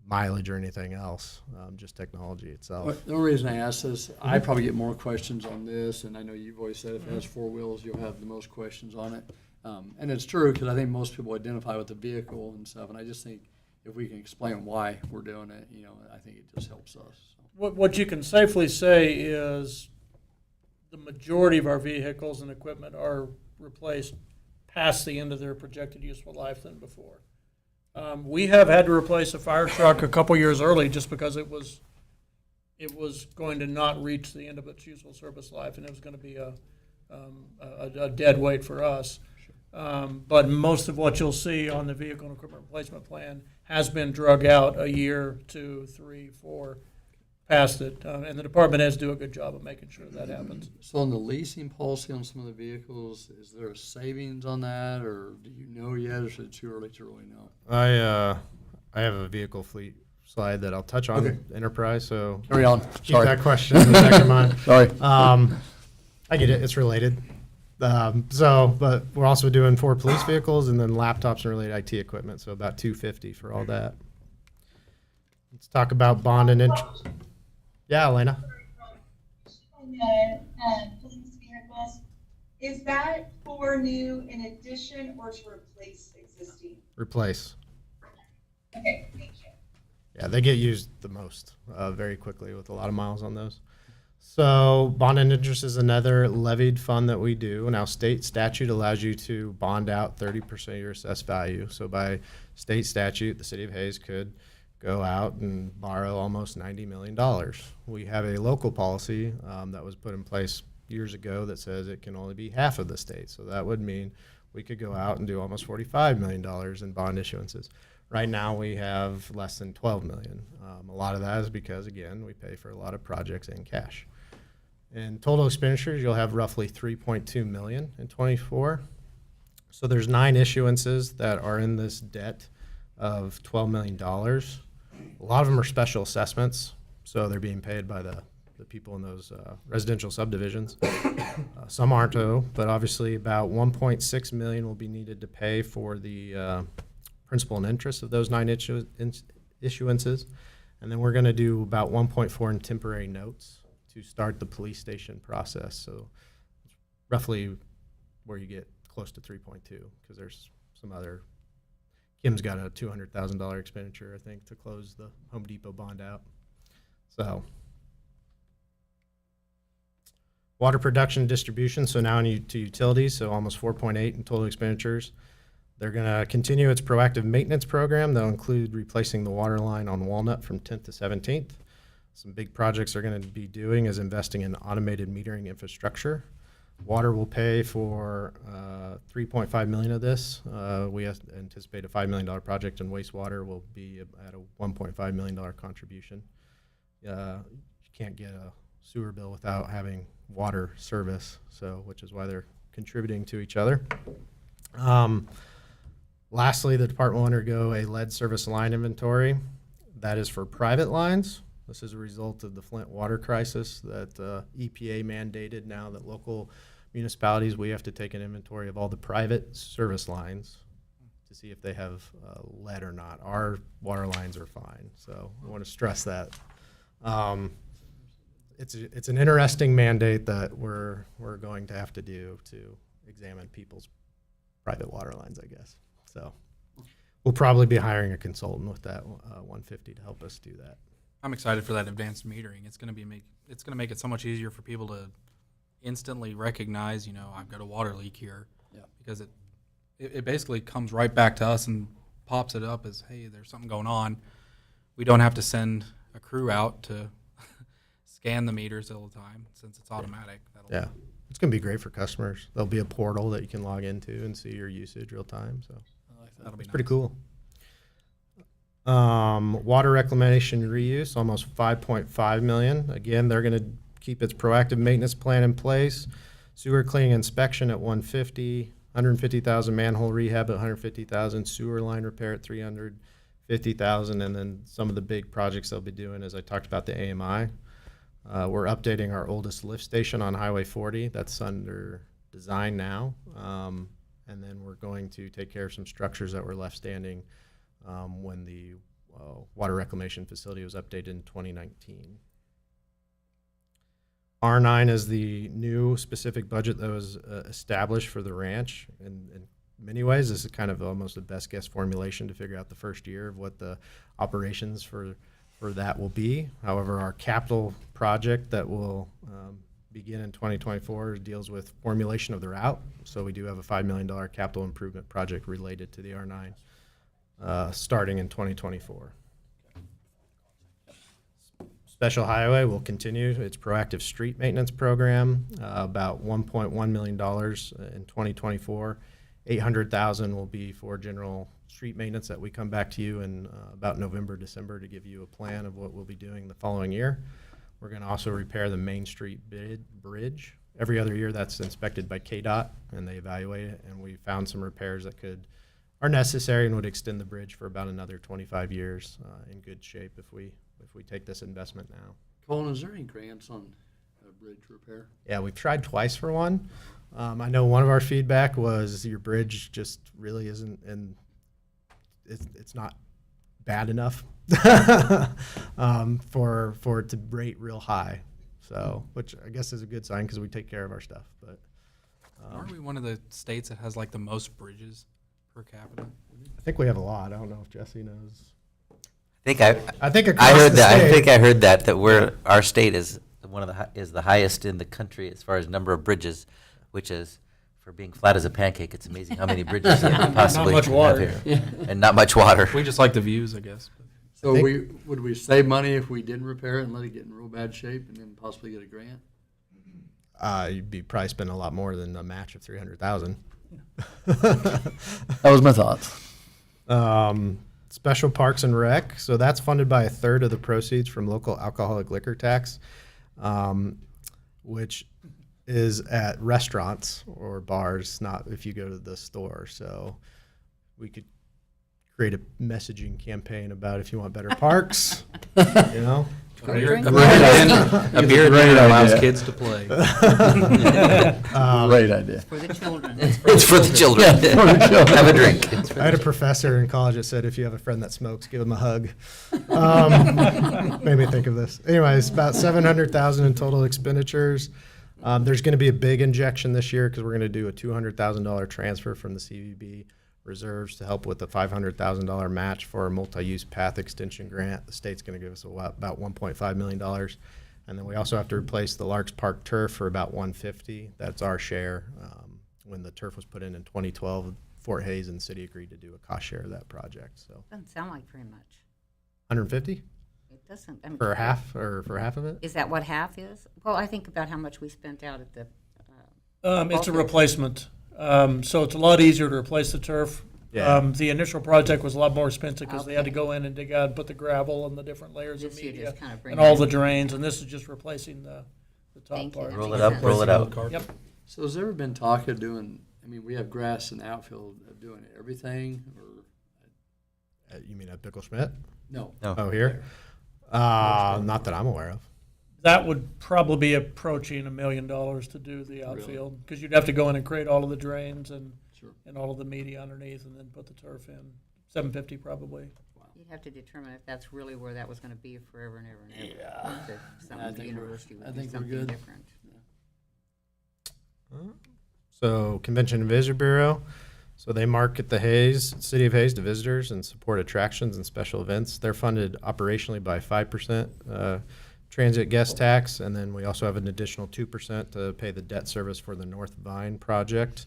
mileage or anything else, just technology itself. Well, the only reason I ask this, I probably get more questions on this, and I know you've always said if it has four wheels, you'll have the most questions on it. And it's true, because I think most people identify with the vehicle and stuff, and I just think if we can explain why we're doing it, you know, I think it just helps us. What you can safely say is the majority of our vehicles and equipment are replaced past the end of their projected useful life than before. We have had to replace a fire truck a couple years early just because it was going to not reach the end of its useful service life, and it was going to be a dead weight for us. But most of what you'll see on the vehicle and equipment replacement plan has been drug out a year, 2, 3, 4 past it, and the department heads do a good job of making sure that happens. So on the leasing policy on some of the vehicles, is there a savings on that, or do you know yet, or is it too early to really know? I have a vehicle fleet slide that I'll touch on, Okay. enterprise, so Carry on. keep Sorry. that question in the back of mind. Sorry. I get it, it's related. But we're also doing 4 police vehicles and then laptops and related IT equipment, so about $250 for all that. Let's talk about bond and interest. Yeah, Elena. On the police vehicles, is that for new in addition or to replace existing? Replace. Okay, thank you. Yeah, they get used the most very quickly with a lot of miles on those. So bond and interest is another levied fund that we do. Now state statute allows you to bond out 30% of your assessed value. So by state statute, the city of Hayes could go out and borrow almost $90 million. We have a local policy that was put in place years ago that says it can only be half of the state. So that would mean we could go out and do almost $45 million in bond issuances. Right now we have less than $12 million. A lot of that is because, again, we pay for a lot of projects in cash. In total expenditures, you'll have roughly $3.2 million in *24. So there's 9 issuances that are in this debt of $12 million. A lot of them are special assessments, so they're being paid by the people in those residential subdivisions. Some aren't, though, but obviously about $1.6 million will be needed to pay for the principal and interest of those 9 issuances. And then we're going to do about 1.4 in temporary notes to start the police station process. So it's roughly where you get close to 3.2, because there's some other, Kim's got a $200,000 expenditure, I think, to close the Home Depot bond out. So water production and distribution, so now to utilities, so almost 4.8 in total expenditures. They're going to continue its proactive maintenance program. That'll include replacing the water line on Walnut from 10th to 17th. Some big projects they're going to be doing is investing in automated metering infrastructure. Water will pay for $3.5 million of this. We anticipate a $5 million project, and wastewater will be at a $1.5 million contribution. You can't get a sewer bill without having water service, so which is why they're contributing to each other. Lastly, the department will undergo a lead service line inventory. That is for private lines. This is a result of the Flint water crisis that EPA mandated now that local municipalities, we have to take an inventory of all the private service lines to see if they have lead or not. Our water lines are fine, so I want to stress that. It's an interesting mandate that we're going to have to do to examine people's private water lines, I guess. So we'll probably be hiring a consultant with that 150 to help us do that. I'm excited for that advanced metering. It's going to make it so much easier for people to instantly recognize, you know, I've got a water leak here. Yeah. Because it basically comes right back to us and pops it up as, hey, there's something going on. We don't have to send a crew out to scan the meters all the time since it's automatic. Yeah, it's going to be great for customers. There'll be a portal that you can log into and see your usage real time. So That'll be it's pretty cool. Water reclamation and reuse, almost $5.5 million. Again, they're going to keep its proactive maintenance plan in place. Sewer cleaning inspection at 150, 150,000 manhole rehab at 150,000, sewer line repair at 300, $50,000, and then some of the big projects they'll be doing, as I talked about the AMI. We're updating our oldest lift station on Highway 40. That's under design now. And then we're going to take care of some structures that were left standing when the water reclamation facility was updated in 2019. R9 is the new specific budget that was established for the ranch. In many ways, this is kind of almost a best guess formulation to figure out the first year of what the operations for that will be. However, our capital project that will begin in 2024 deals with formulation of the route. So we do have a $5 million capital improvement project related to the R9 starting in 2024. Special Highway will continue its proactive street maintenance program, about $1.1 million in 2024. $800,000 will be for general street maintenance that we come back to you in about November, December to give you a plan of what we'll be doing the following year. We're going to also repair the Main Street Bridge. Every other year that's inspected by KDOT and they evaluate it, and we found some repairs that are necessary and would extend the bridge for about another 25 years in good shape if we take this investment now. Colin, is there any grants on bridge repair? Yeah, we've tried twice for one. I know one of our feedback was your bridge just really isn't, and it's not bad enough for it to rate real high. So, which I guess is a good sign because we take care of our stuff. But Aren't we one of the states that has like the most bridges per capita? I think we have a lot. I don't know if Jesse knows. I think I think I across heard the that. I state- think I heard that our state is one of is the highest in the country as far as number of bridges, which is, for being flat as a pancake, it's amazing how many bridges that we possibly much have water. here. And not much water. We just like the views, I guess. So think- would we save money if we didn't repair it and let it get in real bad shape and then possibly get a grant? You'd be probably spending a lot more than a match of $300,000. That was my thoughts. Special Parks and Rec. So that's funded by 1/3 of the proceeds from local alcoholic liquor tax, which is at restaurants or bars, not if you go to the store. So we could create a messaging campaign about if you want better parks, you know. A beer Great dinner allows idea. kids to play. Great idea. For the children. It's for the children. Have a drink. It's for I had a the professor in college that said, if you have a friend that smokes, give him a hug. Made me think of this. Anyways, about $700,000 in total expenditures. There's going to be a big injection this year because we're going to do a $200,000 transfer from the CVB reserves to help with the $500,000 match for a multi-use path extension grant. The state's going to give us about $1.5 million. And then we also have to replace the Larks Park turf for about $150,000. That's our share. When the turf was put in 2012, Fort Hays and the city agreed to do a cost share of that project. So Doesn't sound like very much. $150,000 It doesn't. I mean, for half of it? Is that what half is? Well, I think about how much we spent out at the. It's a replacement. So it's a lot easier to replace the turf. Yeah. The initial project was a lot more expensive because they had to go in and dig out and put the gravel and the different layers of This year media just kind of bring and all it- the drains, and this is just replacing the top Thank you. part. Roll it up, roll it out. Yep. So has there ever been talk of doing, I mean, we have grass in the outfield of doing everything or, You mean at Bickle Schmidt? no? No. Oh, here? Not that I'm aware of. That would probably be approaching $1 million to do the outfield because you'd have to go in and create all of the drains and Sure. and all of the media underneath, and then put the turf in. $750 probably. You'd have to determine if that's really where that was going to be forever and ever and ever. Yeah. If I something, the think university I would do think we're something good. different. So Convention and Visitor Bureau, so they market the City of Hayes to visitors and support attractions and special events. They're funded operationally by 5% transit guest tax, and then we also have an additional 2% to pay the debt service for the North Vine project.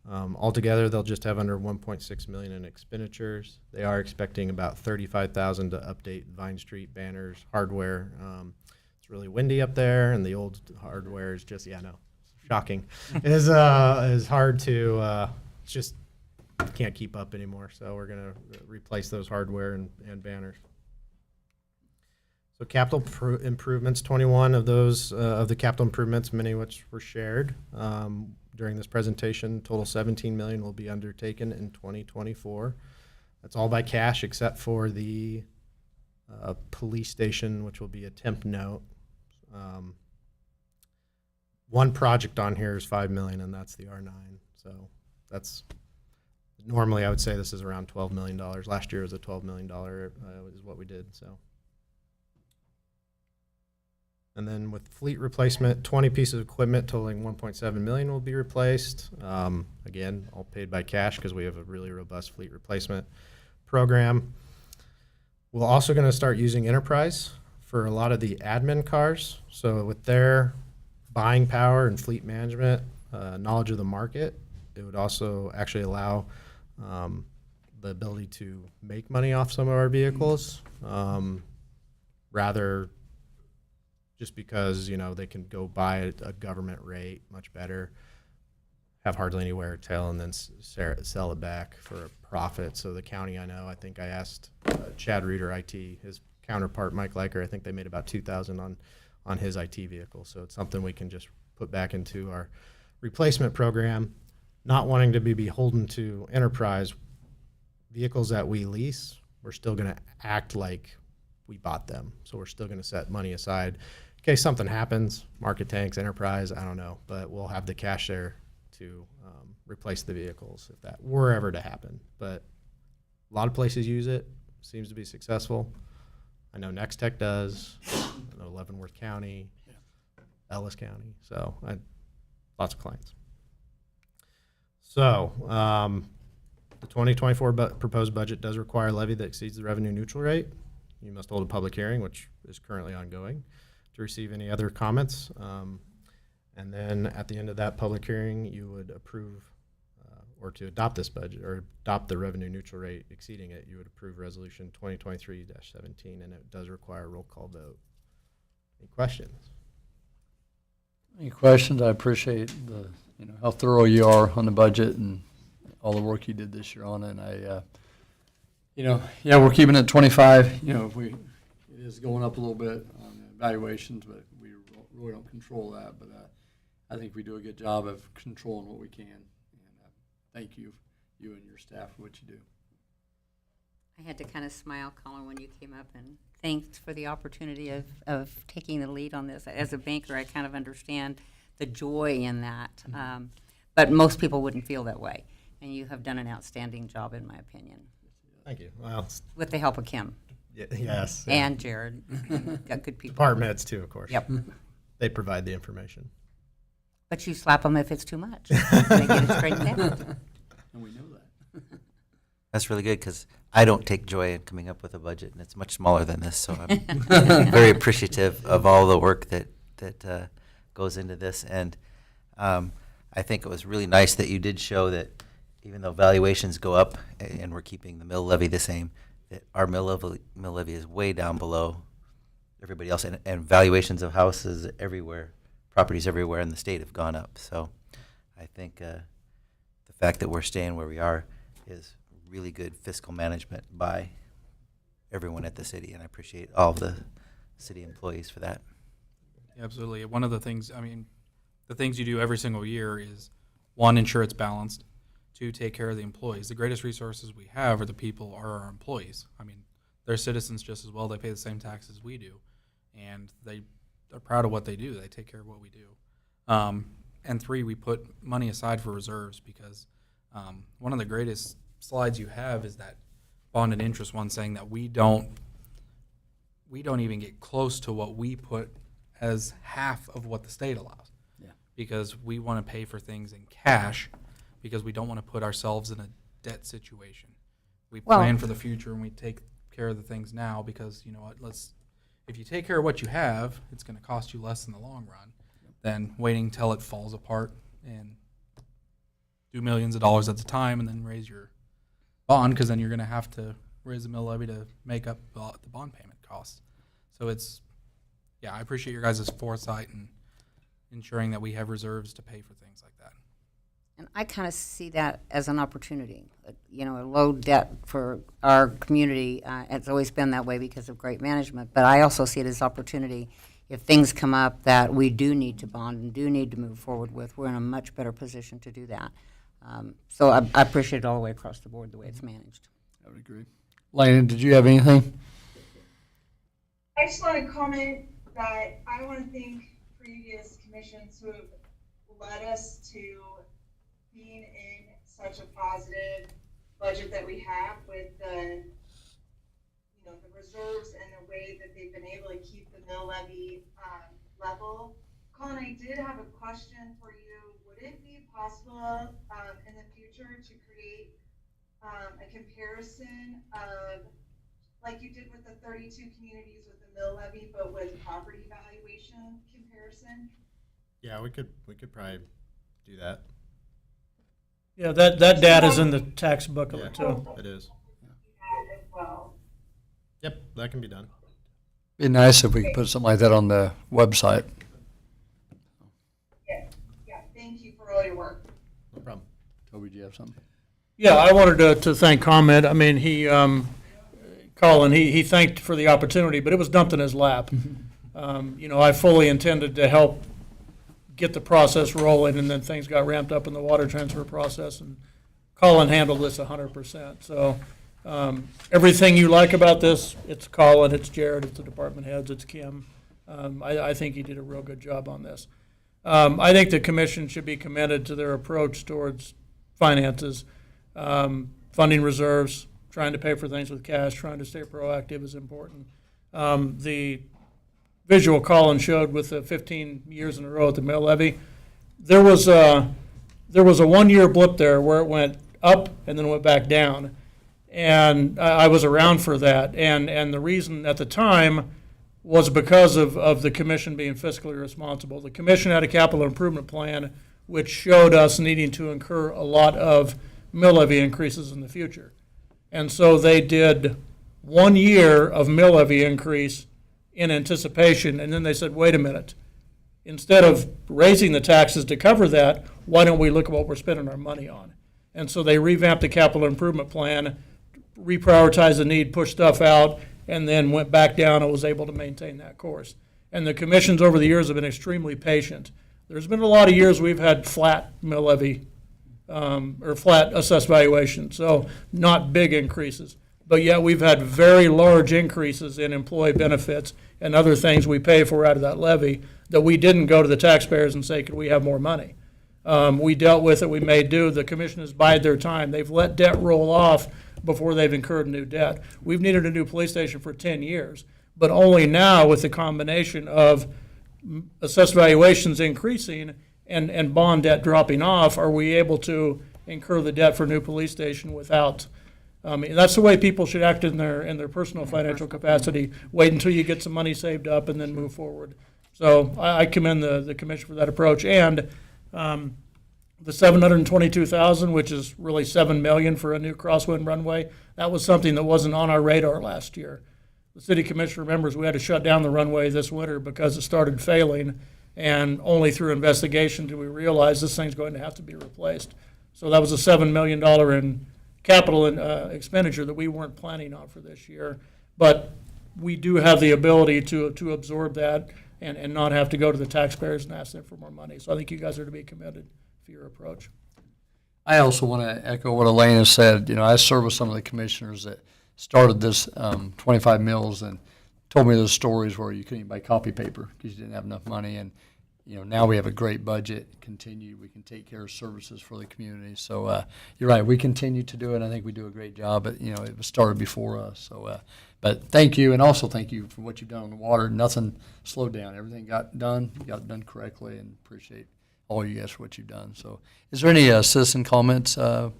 Altogether, they'll just have under $1.6 million in expenditures. They are expecting about $35,000 to update Vine Street banners, hardware. It's really windy up there, and the old hardware is just shocking. is hard to it's just can't keep up anymore. So we're gonna replace those hardware and banners. So capital improvements, 21 of those of the capital improvements, many of which were shared during this presentation. Total $17 million will be undertaken in 2024. That's all by cash except for the police station, which will be a temp note. One project on here is $5 million, and that's the R9. So that's normally I would say this is around $12 million. Last year was a $12 million is what we did. So. And then with fleet replacement, 20 pieces of equipment totaling $1.7 million will be replaced. Again, all paid by cash because we have a really robust fleet replacement program. We're also going to start using Enterprise for a lot of the admin cars. So with their buying power and fleet management, knowledge of the market, it would also actually allow the ability to make money off some of our vehicles, rather just because, you know, they can go buy a government rate much better, have hardly any wear or tear, and then sell it back for a profit. So the county, I think I asked Chad Reeder, IT, his counterpart, Mike Leiker, I think they made about $2,000 on his IT vehicle. So it's something we can just put back into our replacement program. Not wanting to be beholden to Enterprise, vehicles that we lease, we're still going to act like we bought them. So we're still going to set money aside in case something happens, market tanks, Enterprise, I don't know, but we'll have the cash there to replace the vehicles if that were ever to happen. But a lot of places use it, seems to be successful. I know Nex-Tech does, I know Leavenworth County, Ellis County, so lots of clients. So the 2024 proposed budget does require a levy that exceeds the revenue neutral rate. You must hold a public hearing, which is currently ongoing, to receive any other comments. And then at the end of that public hearing, you would approve or to adopt this budget or adopt the revenue neutral rate exceeding it, you would approve resolution 2023-17, and it does require a roll call vote. Any questions? Any questions? I appreciate how thorough you are on the budget and all the work you did this year on it. And we're keeping it at 25. It is going up a little bit on evaluations, but we really don't control that. But I think we do a good job of controlling what we can. And thank you and your staff for what you do. I had to kind of smile, Colin, when you came up, and thanks for the opportunity of taking the lead on this. As a banker, I kind of understand the joy in that, but most people wouldn't feel that way. And you have done an outstanding job, in my opinion. Thank you. Well, With the help of Kim. Yes. And Jared. Got good people. Department heads too, of course. Yep. They provide the information. But you slap them if it's too much. They get it straightened out. And we know that. That's really good because I don't take joy in coming up with a budget, and it's much smaller than this. So I'm very appreciative of all the work that goes into this. And I think it was really nice that you did show that even though valuations go up and we're keeping the mill levy the same, that our mill levy is way down below everybody else. And valuations of houses everywhere, properties everywhere in the state have gone up. So I think the fact that we're staying where we are is really good fiscal management by everyone at the city, and I appreciate all of the city employees for that. Absolutely. One of the things, the things you do every single year is, one, ensure it's balanced. Two, take care of the employees. The greatest resources we have are the people, are our employees. They're citizens just as well. They pay the same taxes we do, and they're proud of what they do. They take care of what we do. And three, we put money aside for reserves because one of the greatest slides you have is that bond and interest one, saying that we don't even get close to what we put as half of what the state allows. Yeah. Because we want to pay for things in cash because we don't want to put ourselves in a debt situation. We plan for the future and we take care of the things now because, you know what, if you take care of what you have, it's going to cost you less in the long run than waiting till it falls apart and do millions of dollars at the time and then raise your bond, because then you're going to have to raise the mill levy to make up the bond payment costs. So I appreciate your guys' foresight and ensuring that we have reserves to pay for things like that. And I kind of see that as an opportunity. A low debt for our community. It's always been that way because of great management. But I also see it as opportunity. If things come up that we do need to bond and do need to move forward with, we're in a much better position to do that. So I appreciate it all the way across the board, the way it's managed. I would agree. Lana, did you have anything? I just want to comment that I want to thank previous commissions who have led us to being in such a positive budget that we have with the, the reserves and the way that they've been able to keep the mill levy level. Colin, I did have a question for you. Would it be possible in the future to create a comparison of, like you did with the 32 communities with the mill levy, but with property valuation comparison? Yeah, we could probably do that. Yeah, that data's in the tax booklet too. It is. That as well. Yep, that can be done. Be nice if we could put something like that on the website. Yeah, thank you for all your work. No problem. Toby, do you have something? Yeah, I wanted to thank ComEd. I mean, Colin, he thanked for the opportunity, but it was dumped in his lap. I fully intended to help get the process rolling, and then things got ramped up in the water transfer process, and Colin handled this 100%. So everything you like about this, it's Colin, it's Jared, it's the department heads, it's Kim. I think he did a real good job on this. I think the commission should be commended to their approach towards finances, funding reserves, trying to pay for things with cash, trying to stay proactive is important. The visual Colin showed with the 15 years in a row at the mill levy, there was a 1 year blip there where it went up and then went back down. And I was around for that. And the reason at the time was because of the commission being fiscally responsible. The commission had a capital improvement plan which showed us needing to incur a lot of mill levy increases in the future. And so they did 1 year of mill levy increase in anticipation, and then they said, wait a minute, instead of raising the taxes to cover that, why don't we look at what we're spending our money on? And so they revamped the capital improvement plan, reprioritized the need, pushed stuff out, and then went back down and was able to maintain that course. And the commissions over the years have been extremely patient. There's been a lot of years we've had flat mill levy or flat assessed valuation, so not big increases. But yet we've had very large increases in employee benefits and other things we pay for out of that levy that we didn't go to the taxpayers and say, could we have more money? We dealt with it, we made do. The commission has bided their time. They've let debt roll off before they've incurred new debt. We've needed a new police station for 10 years, but only now with the combination of assessed valuations increasing and bond debt dropping off are we able to incur the debt for a new police station without. That's the way people should act in their personal financial capacity. Wait until you get some money saved up and then move forward. So I commend the commission for that approach. And the $722,000, which is really $7 million for a new crosswind runway, that was something that wasn't on our radar last year. The city commission remembers we had to shut down the runway this winter because it started failing, and only through investigation did we realize this thing's going to have to be replaced. So that was a $7 million in capital expenditure that we weren't planning on for this year. But we do have the ability to absorb that and not have to go to the taxpayers and ask them for more money. So I think you guys are to be commended for your approach. I also want to echo what Elena said. I served with some of the commissioners that started this 25 mills and told me those stories where you couldn't even buy copy paper because you didn't have enough money. And now we have a great budget. We can take care of services for the community. So you're right. We continue to do it. I think we do a great job. But it was started before us. So, but thank you, and also thank you for what you've done on the water. Nothing slowed down. Everything got done. You got it done correctly, and appreciate all you guys for what you've done. So, is there any citizen comments on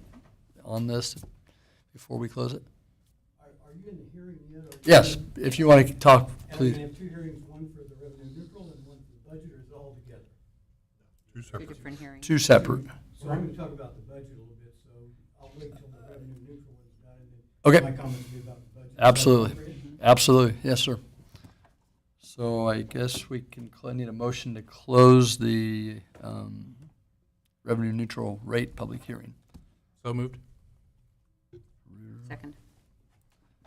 this before we close it? Are you in the hearing yet? Yes. If you want to talk, And please. we're going to have two hearings, one for the revenue neutral and one for the budget, or is it all together? Two Two separate. different hearings. Two separate. So I'm going to talk about the budget a little bit, so I'll wait till the revenue neutral one's done, and Okay. then my comments will be about the budget. Absolutely. Absolutely. Yes, sir. So I guess we can need a motion to close the revenue neutral rate public hearing. So moved. Second.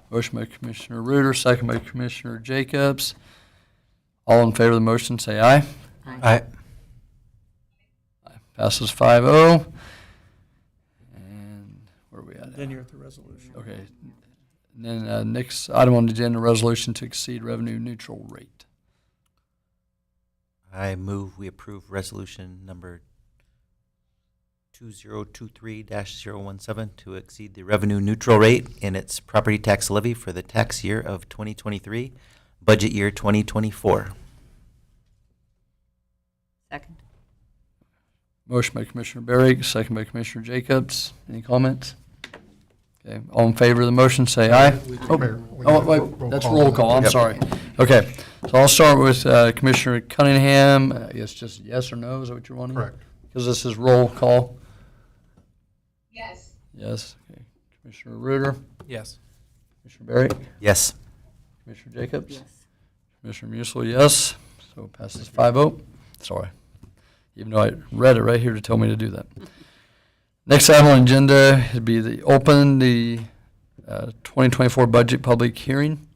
Motion by Commissioner Reuter, second by Commissioner Jacobs. All in favor of the motion, say aye. Aye. Aye. Passes 5-0. And where are we at? Then you're at the resolution. Okay. And then next item on the agenda, resolution to exceed revenue neutral rate. I move we approve resolution number 2023-017 to exceed the revenue neutral rate in its property tax levy for the tax year of 2023, budget year 2024. Second. Motion by Commissioner Barrick, second by Commissioner Jacobs. Any comments? Okay, all in favor of the motion, say aye. Mayor, we Oh, need wait, roll that's call. roll call, I'm Yep. sorry. Okay, so I'll start with Commissioner Cunningham. I guess just yes or no, is that what you're wanting? Correct. Because this is roll call. Yes. Yes. Okay. Commissioner Reuter, Yes. Commissioner Barrick, Yes. Commissioner Jacobs. Yes. Commissioner Musil, yes. So it passes 5-0. Sorry. Even though I read it right here to tell me to do that. Next item on the agenda would be the 2024 budget public hearing.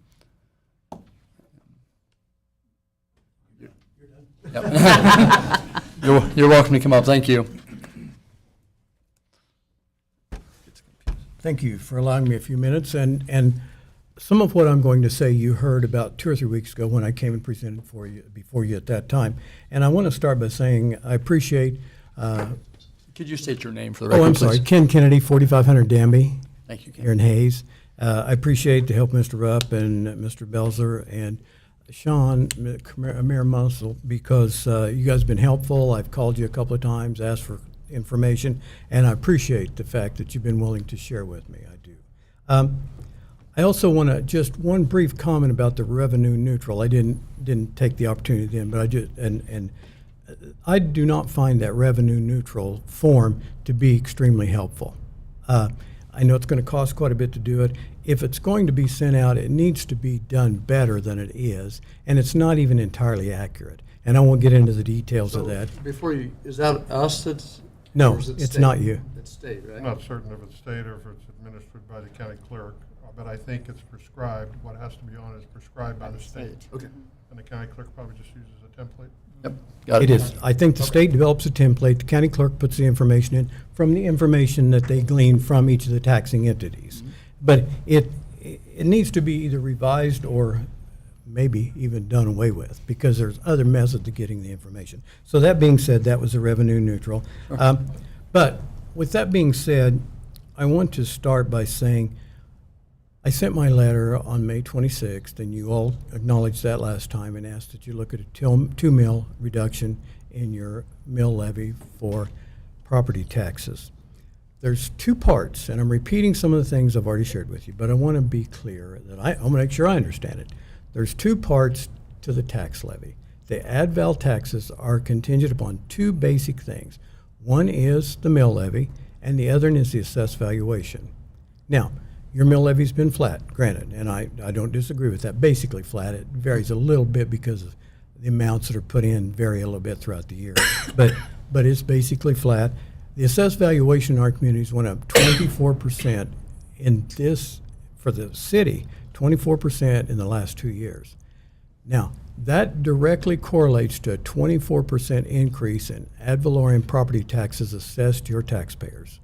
Yep. You're welcome to come up. Thank you. Thank you for allowing me a few minutes. And some of what I'm going to say you heard about 2 or 3 weeks ago when I came and presented before you at that time. And I want to start by saying I appreciate. Could you state your name for the record, Oh, I'm please? sorry. Ken Kennedy, 4500 Danby, Thank you, Ken. here in Hayes. I appreciate the help, Mr. Rupp and Mr. Belzer and Sean, Mayor Musil, because you guys have been helpful. I've called you a couple of times, asked for information, and I appreciate the fact that you've been willing to share with me. I do. I also want to just one brief comment about the revenue neutral. I didn't take the opportunity then, but I just and I do not find that revenue neutral form to be extremely helpful. I know it's going to cost quite a bit to do it. If it's going to be sent out, it needs to be done better than it is, and it's not even entirely accurate. And I won't get into the details of that. Before you, is that us that's? No, or is it it's state? not you. It's state, right? I'm not certain if it's state or if it's administered by the county clerk, but I think it's prescribed. What has to be on is prescribed by the state. Okay. And the county clerk probably just uses a template. Yep. Got It is. I think the state develops a template, the county clerk puts the information in from the information that they glean from each of the taxing entities. But it needs to be either revised or maybe even done away with, because there's other methods of getting the information. So that being said, that was a revenue neutral. But with that being said, I want to start by saying I sent my letter on May 26th, and you all acknowledged that last time and asked that you look at a 2 mil reduction in your mill levy for property taxes. There's 2 parts, and I'm repeating some of the things I've already shared with you, but I want to be clear that I want to make sure I understand it. There's 2 parts to the tax levy. The ad val taxes are contingent upon 2 basic things. One is the mill levy, and the other is the assessed valuation. Now, your mill levy's been flat, granted, and I don't disagree with that. Basically flat. It varies a little bit because of the amounts that are put in vary a little bit throughout the year. But it's basically flat. The assessed valuation in our communities went up 24% in this, for the city, 24% in the last 2 years. Now, that directly correlates to a 24% increase in ad valorem property taxes assessed to your taxpayers.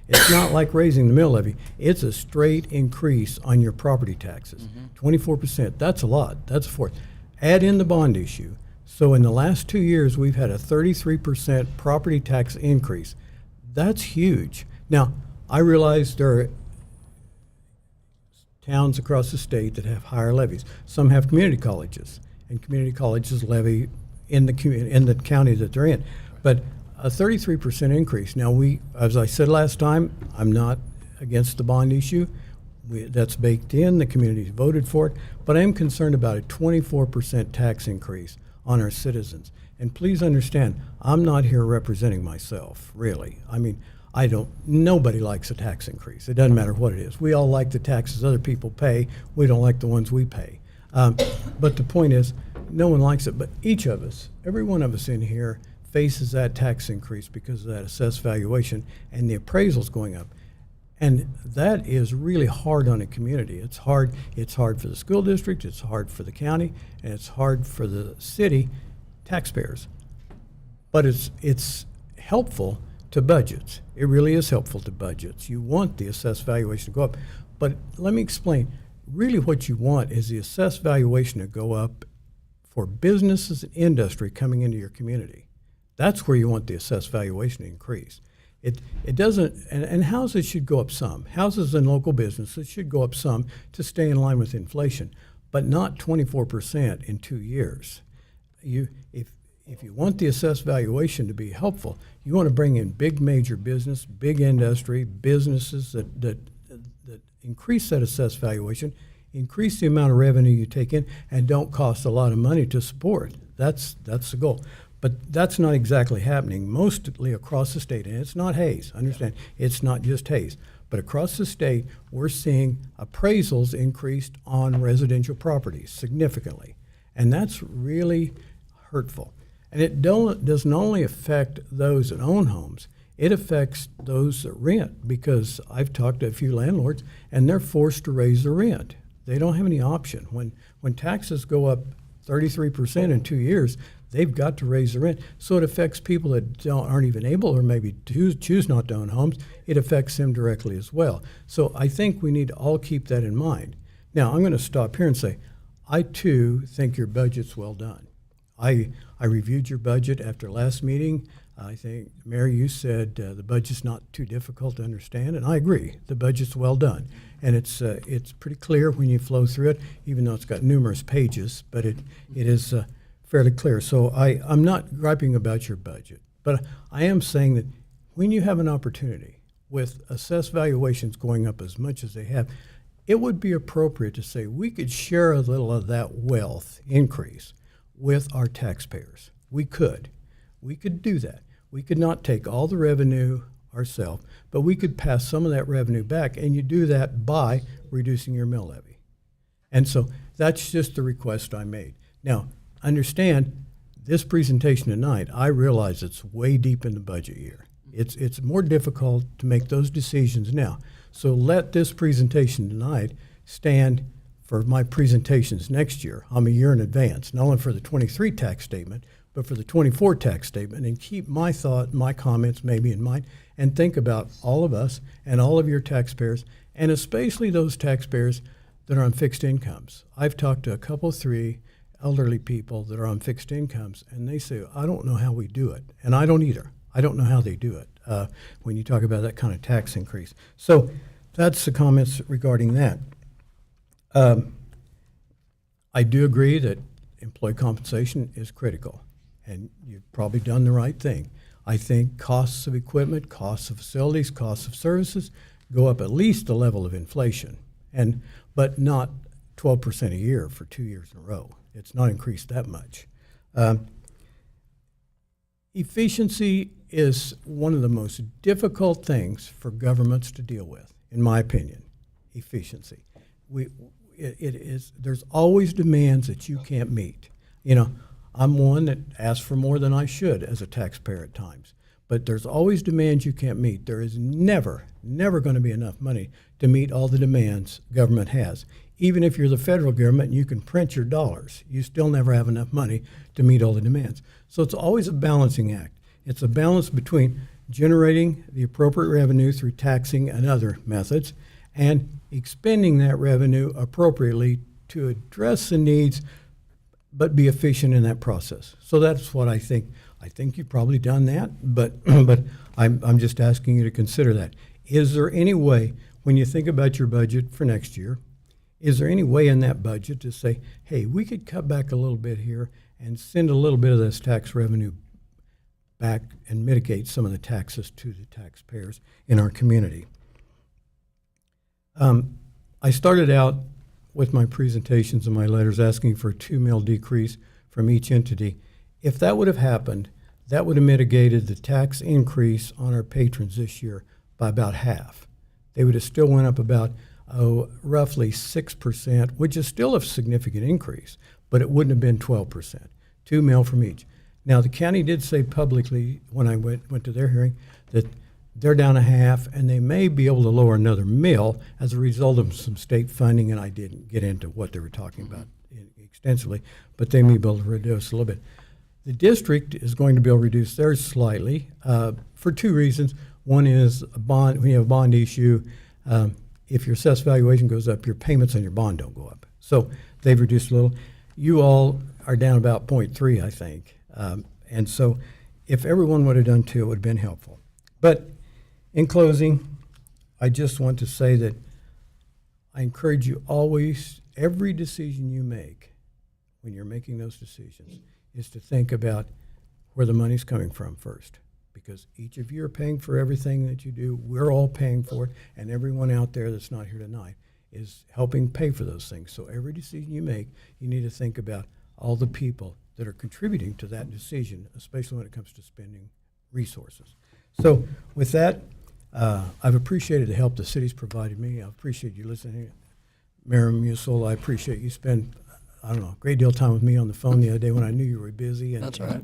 It's not like raising the mill levy. It's a straight increase on your property taxes. 24%, that's a lot. That's a fourth. Add in the bond issue. So in the last 2 years, we've had a 33% property tax increase. That's huge. Now, I realize there are towns across the state that have higher levies. Some have community colleges, and community colleges levy in the county that they're in. But a 33% increase. Now, as I said last time, I'm not against the bond issue. That's baked in. The community voted for it. But I am concerned about a 24% tax increase on our citizens. And please understand, I'm not here representing myself, really. I mean, nobody likes a tax increase. It doesn't matter what it is. We all like the taxes other people pay. We don't like the ones we pay. But the point is, no one likes it. But each of us, every one of us in here, faces that tax increase because of that assessed valuation and the appraisals going up. And that is really hard on a community. It's hard for the school district, it's hard for the county, and it's hard for the city taxpayers. But it's helpful to budgets. It really is helpful to budgets. You want the assessed valuation to go up. But let me explain. Really what you want is the assessed valuation to go up for businesses and industry coming into your community. That's where you want the assessed valuation to increase. It doesn't, and houses should go up some. Houses and local businesses should go up some to stay in line with inflation, but not 24% in 2 years. If you want the assessed valuation to be helpful, you want to bring in big major business, big industry, businesses that increase that assessed valuation, increase the amount of revenue you take in, and don't cost a lot of money to support. That's the goal. But that's not exactly happening, mostly across the state. And it's not Hayes. Understand, it's not just Hayes. But across the state, we're seeing appraisals increased on residential properties significantly. And that's really hurtful. And it doesn't only affect those that own homes, it affects those that rent, because I've talked to a few landlords and they're forced to raise their rent. They don't have any option. When taxes go up 33% in 2 years, they've got to raise the rent. So it affects people that aren't even able, or maybe choose not to own homes. It affects them directly as well. So I think we need to all keep that in mind. Now, I'm going to stop here and say, I too think your budget's well done. I reviewed your budget after last meeting. I think, Mary, you said the budget's not too difficult to understand, and I agree. The budget's well done, and it's pretty clear when you flow through it, even though it's got numerous pages, but it is fairly clear. So I'm not griping about your budget, but I am saying that when you have an opportunity with assessed valuations going up as much as they have, it would be appropriate to say we could share a little of that wealth increase with our taxpayers. We could do that. We could not take all the revenue ourselves, but we could pass some of that revenue back, and you do that by reducing your mill levy. And so that's just the request I made. Now, understand, this presentation tonight, I realize it's way deep in the budget year. It's more difficult to make those decisions now. So let this presentation tonight stand for my presentations next year. I'm a year in advance, not only for the 23 tax statement, but for the 24 tax statement, and keep my thought, my comments maybe in mind, and think about all of us and all of your taxpayers, and especially those taxpayers that are on fixed incomes. I've talked to a couple, 3 elderly people that are on fixed incomes, and they say, I don't know how we do it. And I don't either. I don't know how they do it when you talk about that kind of tax increase. So that's the comments regarding that. I do agree that employee compensation is critical, and you've probably done the right thing. I think costs of equipment, costs of facilities, costs of services go up at least the level of inflation, but not 12% a year for 2 years in a row. It's not increased that much. Efficiency is one of the most difficult things for governments to deal with, in my opinion. Efficiency. There's always demands that you can't meet. You know, I'm one that asks for more than I should as a taxpayer at times. But there's always demands you can't meet. There is never going to be enough money to meet all the demands government has. Even if you're the federal government and you can print your dollars, you still never have enough money to meet all the demands. So it's always a balancing act. It's a balance between generating the appropriate revenue through taxing and other methods, and expending that revenue appropriately to address the needs, but be efficient in that process. So that's what I think. I think you've probably done that, but I'm just asking you to consider that. Is there any way, when you think about your budget for next year, is there any way in that budget to say, hey, we could cut back a little bit here and send a little bit of this tax revenue back and mitigate some of the taxes to the taxpayers in our community? I started out with my presentations and my letters asking for a 2 mil decrease from each entity. If that would have happened, that would have mitigated the tax increase on our patrons this year by about half. They would have still went up about roughly 6%, which is still a significant increase, but it wouldn't have been 12%. 2 mil from each. Now, the county did say publicly when I went to their hearing that they're down a half, and they may be able to lower another mill as a result of some state funding, and I didn't get into what they were talking about extensively, but they may be able to reduce a little bit. The district is going to be able to reduce theirs slightly. For for two reasons. One is a bond, when you have a bond issue, if your assessed valuation goes up, your payments on your bond don't go up. So they've reduced a little. You all are down about 0.3, I think. And so if everyone would have done two, it would have been helpful. But in closing, I just want to say that I encourage you always, every decision you make, when you're making those decisions, is to think about where the money's coming from first. Because each of you are paying for everything that you do. We're all paying for it. And everyone out there that's not here tonight is helping pay for those things. So every decision you make, you need to think about all the people that are contributing to that decision, especially when it comes to spending resources. So with that, I've appreciated the help the city's provided me. I appreciate you listening. Mayor Musil, I appreciate you spend, I don't know, a great deal of time with me on the phone the other day when I knew you were busy and That's all right.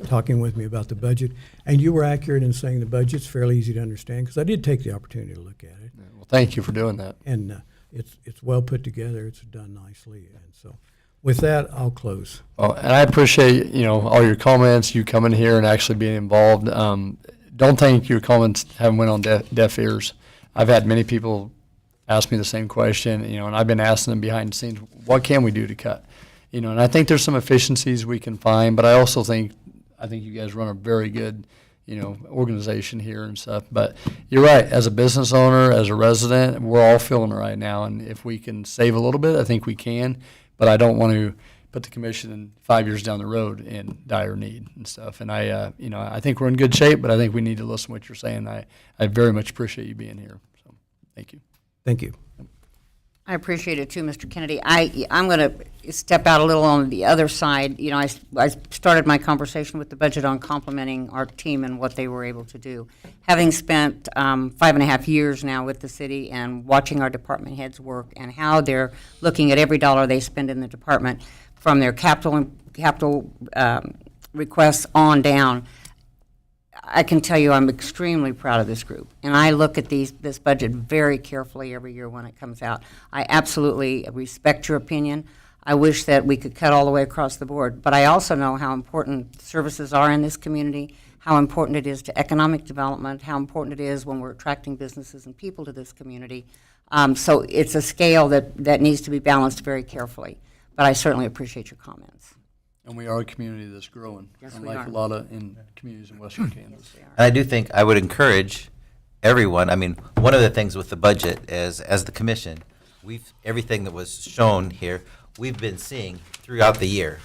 Talking with me about the budget. And you were accurate in saying the budget's fairly easy to understand, because I did take the opportunity to look at it. Well, thank you for doing that. And it's well put together. It's done nicely. And so with that, I'll close. Well, and I appreciate, all your comments, you coming here and actually being involved. Don't think your comments haven't went on deaf ears. I've had many people ask me the same question, and I've been asking them behind the scenes, what can we do to cut? And I think there's some efficiencies we can find, but I also think you guys run a very good, organization here and stuff. But you're right, as a business owner, as a resident, we're all feeling it right now. And if we can save a little bit, I think we can. But I don't want to put the commission in 5 years down the road in dire need and stuff. And I think we're in good shape, but I think we need to listen to what you're saying. I very much appreciate you being here. So thank you. Thank you. I appreciate it too, Mr. Kennedy. I'm going to step out a little on the other side. I started my conversation with the budget on complimenting our team and what they were able to do. Having spent 5.5 years now with the city and watching our department heads work and how they're looking at every dollar they spend in the department, from their capital requests on down, I can tell you I'm extremely proud of this group. And I look at this budget very carefully every year when it comes out. I absolutely respect your opinion. I wish that we could cut all the way across the board. But I also know how important services are in this community, how important it is to economic development, how important it is when we're attracting businesses and people to this community. So it's a scale that needs to be balanced very carefully. But I certainly appreciate your comments. And we are a community that's growing, Yes, we unlike are. a lot of communities in western Kansas. And I do think I would encourage everyone, one of the things with the budget is, as the commission, everything that was shown here, we've been seeing throughout the year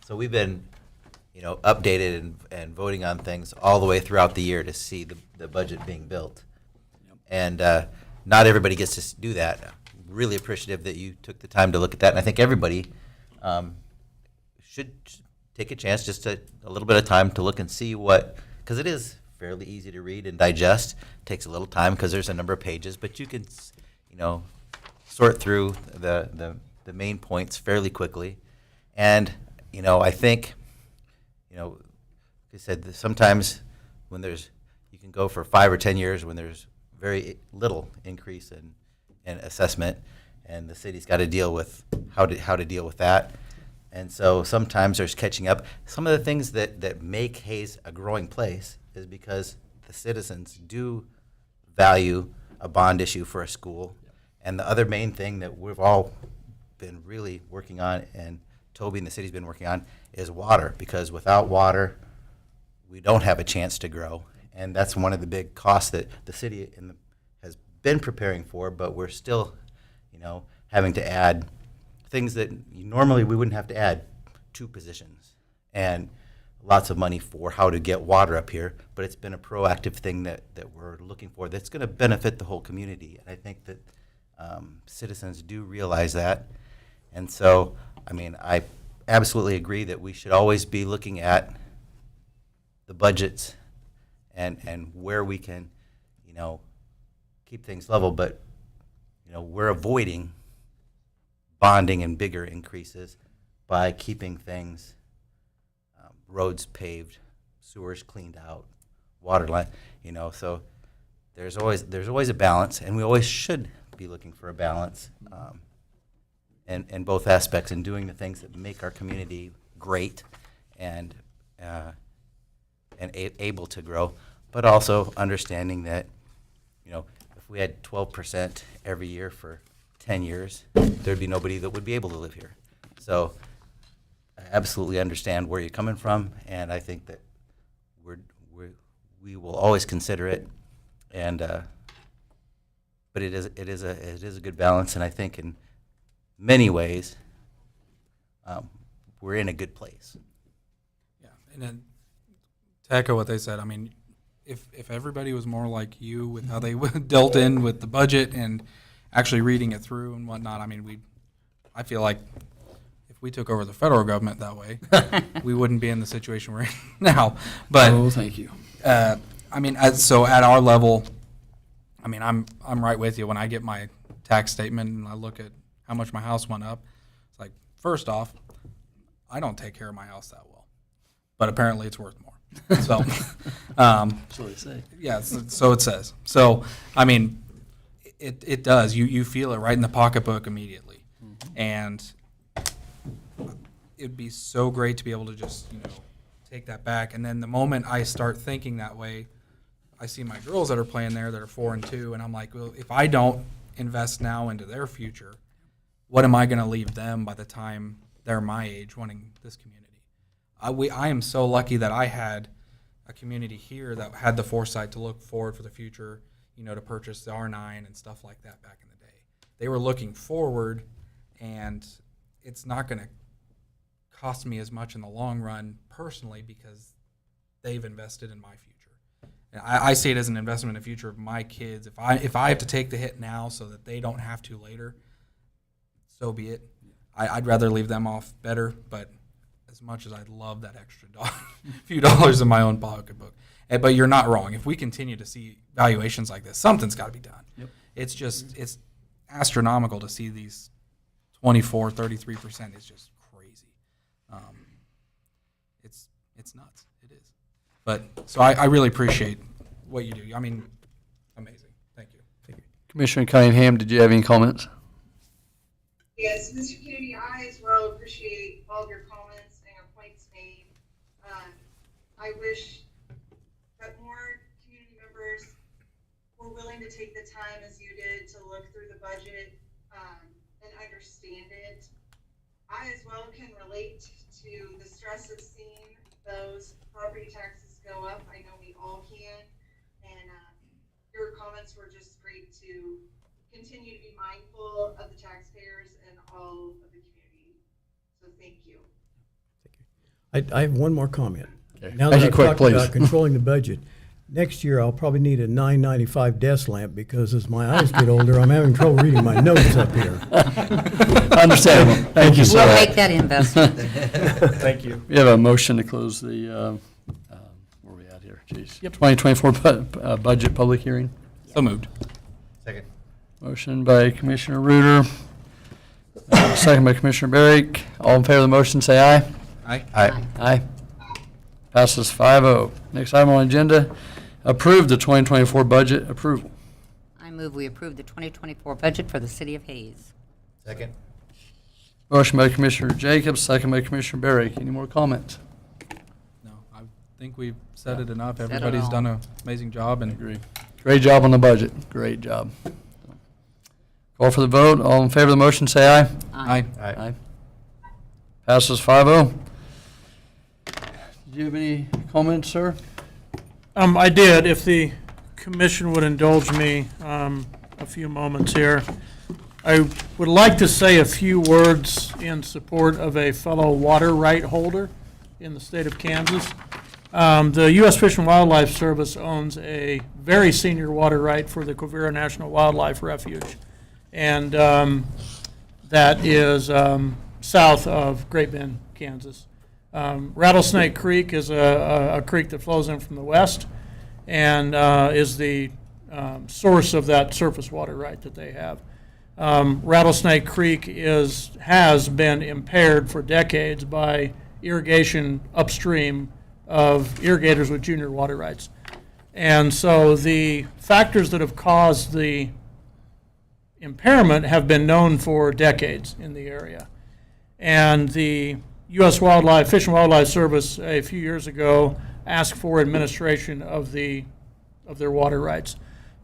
so we've been, updated and voting on things all the way throughout the year to see the budget being built. Yep. And not everybody gets to do that. Really appreciative that you took the time to look at that, and I think everybody should take a chance, just a little bit of time to look and see because it is fairly easy to read and digest. It takes a little time because there's a number of pages, but you can, sort through the main points fairly quickly. And, I think, like I said, sometimes when you can go for 5 or 10 years when there's very little increase in assessment, and the city's got to deal with how to deal with that. And so sometimes there's catching up. Some of the things that make Hayes a growing place is because the citizens do value a bond issue for a school. And the other main thing that we've all been really working on, and Toby and the city's been working on, is water. Because without water, we don't have a chance to grow. And that's one of the big costs that the city has been preparing for, but we're still, having to add things that normally we wouldn't have to add, 2 positions and lots of money for how to get water up here. But it's been a proactive thing that we're looking for that's going to benefit the whole community. And I think that citizens do realize that. And so, I absolutely agree that we should always be looking at the budgets and where we can, keep things level. But, we're avoiding bonding and bigger increases by keeping things, roads paved, sewers cleaned out, water line, so there's always a balance, and we always should be looking for a balance in both aspects, and doing the things that make our community great and able to grow. but also understanding that, you know, if we had 12% every year for 10 years, there'd be nobody that would be able to live here. So I absolutely understand where you're coming from, and I think that we will always consider it. And but it is a good balance, and I think in many ways we're in a good place. Yeah, and then to echo what they said, I mean, if everybody was more like you with how they dealt in with the budget and actually reading it through and whatnot, I mean, I feel like if we took over the federal government that way, we wouldn't be in the situation we're in now. But Oh, thank you. I mean, so at our level, I mean, I'm right with you. When I get my tax statement and I look at how much my house went up, it's like, first off, I don't take care of my house that well, but apparently it's worth more. So, So they say. yeah, so it says. So, I mean, it does. You feel it right in the pocketbook immediately, and it'd be so great to be able to just, you know, take that back. And then the moment I start thinking that way, I see my girls that are playing there that are 4 and 2, and I'm like, well, if I don't invest now into their future, what am I going to leave them by the time they're my age wanting this community? I am so lucky that I had a community here that had the foresight to look forward for the future, you know, to purchase the R9 and stuff like that back in the day. They were looking forward, and it's not going to cost me as much in the long run personally because they've invested in my future. And I see it as an investment in the future of my kids. If I have to take the hit now so that they don't have to later, so be it. I'd rather leave them off better, but as much as I'd love that extra few dollars in my own pocketbook. But you're not wrong. If we continue to see valuations like this, something's got to be done. Yep. It's astronomical to see these 24, 33% is just crazy. It's nuts. It is. But so I really appreciate what you do. I mean, amazing. Thank you. Commissioner Cunningham, did you have any comments? Yes, Mr. Kennedy, I as well appreciate all of your comments and your points made. I wish that more community members were willing to take the time as you did to look through the budget and understand it. I as well can relate to the stress of seeing those property taxes go up. I know we all can. And your comments were just great to continue to be mindful of the taxpayers and all of the community. So thank you. I have one more comment. Okay. Now Make that it I've quick, talked please. about controlling the budget, next year I'll probably need a $9.95 desk lamp because as my eyes get older, I'm having trouble reading my notes up here. Understandable. Thank you, sir. We'll make that investment. Thank you. We have a motion to close the, where are we at here? Jeez. 2024 budget public hearing. So moved. Second. Motion by Commissioner Reuter, second by Commissioner Barrick. All in favor of the motion, say aye. Aye. Aye. Aye. Passes 5-0. Next item on the agenda, approve the 2024 budget approval. I move we approve the 2024 budget for the city of Hayes. Second. Motion by Commissioner Jacobs, second by Commissioner Barrick. Any more comments? No, I think we've said it enough. Said it Everybody's all. done an amazing job, and Agree. Great job on the budget. Great job. Call for the vote. All in favor of the motion, say aye. aye. Aye. Passes 5-0. Do you have any comments, sir? I did, if the commission would indulge me a few moments here. I would like to say a few words in support of a fellow water right holder in the state of Kansas. The U.S. Fish and Wildlife Service owns a very senior water right for the Quivira National Wildlife Refuge. And that is south of Great Bend, Kansas. Rattlesnake Creek is a creek that flows in from the west and is the source of that surface water right that they have. Rattlesnake Creek has been impaired for decades by irrigation upstream of irrigators with junior water rights. And so the factors that have caused the impairment have been known for decades in the area. And the U.S. Fish and Wildlife Service a few years ago asked for administration of the of their water rights.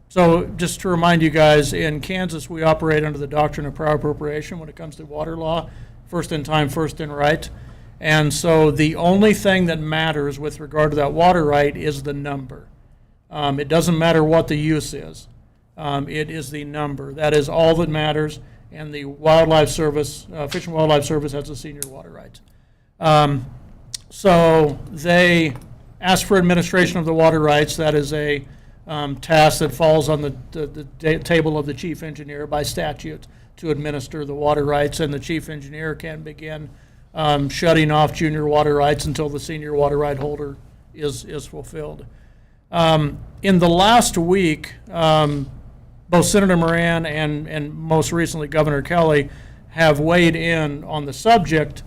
So just to remind you guys, in Kansas, we operate under the doctrine of prior appropriation when it comes to water law, first in time, first in right. And so the only thing that matters with regard to that water right is the number. It doesn't matter what the use is. It is the number. That is all that matters. And the Wildlife Service, Fish and Wildlife Service has the senior water rights. So they ask for administration of the water rights. That is a task that falls on the table of the chief engineer by statute to administer the water rights, and the chief engineer can begin shutting off junior water rights until the senior water right holder is fulfilled. In the last week, both Senator Moran and most recently Governor Kelly have weighed in on the subject,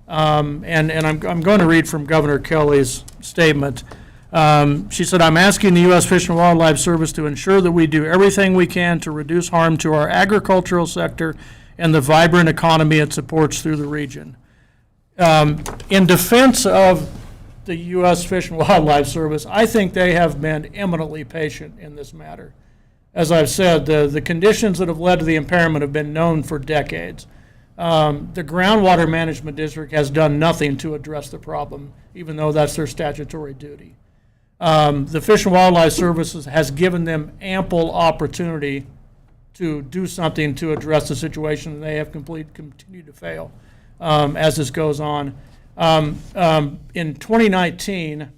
and I'm going to read from Governor Kelly's statement. She said, "I'm asking the U.S. Fish and Wildlife Service to ensure that we do everything we can to reduce harm to our agricultural sector and the vibrant economy it supports through the region." In defense of the U.S. Fish and Wildlife Service, I think they have been eminently patient in this matter. As I've said, the conditions that have led to the impairment have been known for decades. The Groundwater Management District has done nothing to address the problem, even though that's their statutory duty. The Fish and Wildlife Service has given them ample opportunity to do something to address the situation, and they have continued to fail as this goes on. In 2019,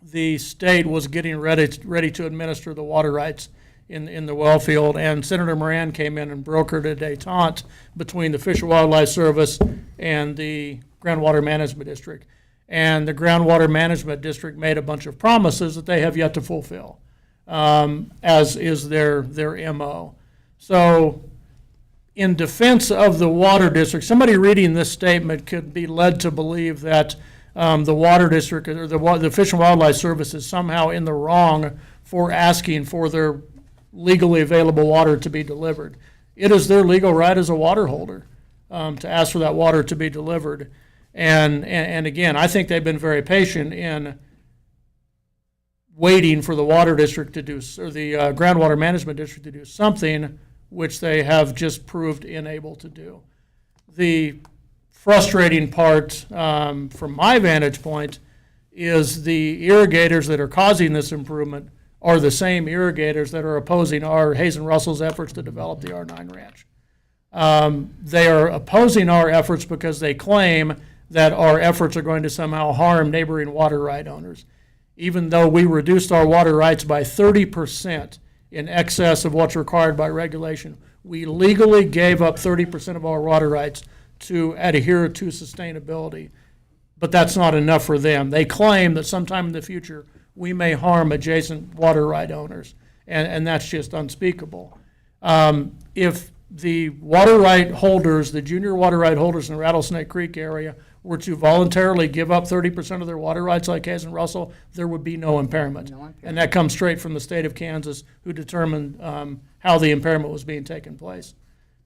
the state was getting ready to administer the water rights in the well field, and Senator Moran came in and brokered a détente between the Fish and Wildlife Service and the Groundwater Management District. And the Groundwater Management District made a bunch of promises that they have yet to fulfill, as is their MO. So in defense of the water district, somebody reading this statement could be led to believe that the water district or the Fish and Wildlife Service is somehow in the wrong for asking for their legally available water to be delivered. It is their legal right as a water holder to ask for that water to be delivered. And again, I think they've been very patient in waiting for the water district to do, or the groundwater management district to do something which they have just proved unable to do. The frustrating part from my vantage point is the irrigators that are causing this improvement are the same irrigators that are opposing our Hayes and Russell's efforts to develop the R9 ranch. They are opposing our efforts because they claim that our efforts are going to somehow harm neighboring water right owners. Even though we reduced our water rights by 30% in excess of what's required by regulation, we legally gave up 30% of our water rights to adhere to sustainability. But that's not enough for them. They claim that sometime in the future we may harm adjacent water right owners, and that's just unspeakable. If the water right holders, the junior water right holders in the Rattlesnake Creek area, were to voluntarily give up 30% of their water rights like Hayes and Russell, there would be no impairment. And that comes straight from the state of Kansas, who determined how the impairment was being taken place.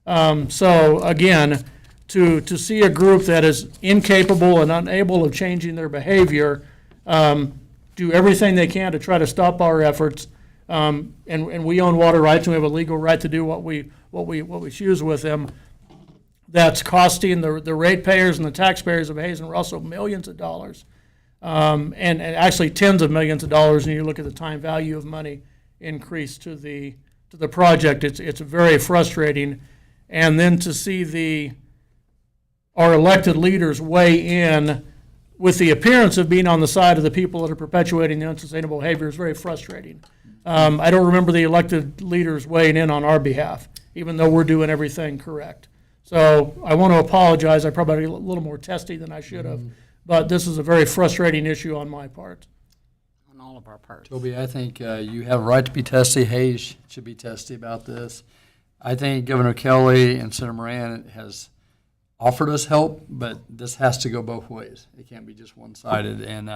So again, to see a group that is incapable and unable of changing their behavior, do everything they can to try to stop our efforts, and we own water rights, and we have a legal right to do what we choose with them. That's costing the ratepayers and the taxpayers of Hayes and Russell millions of dollars, and actually tens of millions of dollars. And you look at the time value of money increase to the project. It's very frustrating, and then to see our elected leaders weigh in with the appearance of being on the side of the people that are perpetuating the unsustainable behavior is very frustrating. I don't remember the elected leaders weighing in on our behalf, even though we're doing everything correct. So I want to apologize. I probably a little more testy than I should have, but this is a very frustrating issue on my part. On all of our parts. Toby, I think you have a right to be testy. Hayes should be testy about this. I think Governor Kelly and Senator Moran has offered us help, but this has to go both ways. It can't be just one-sided. And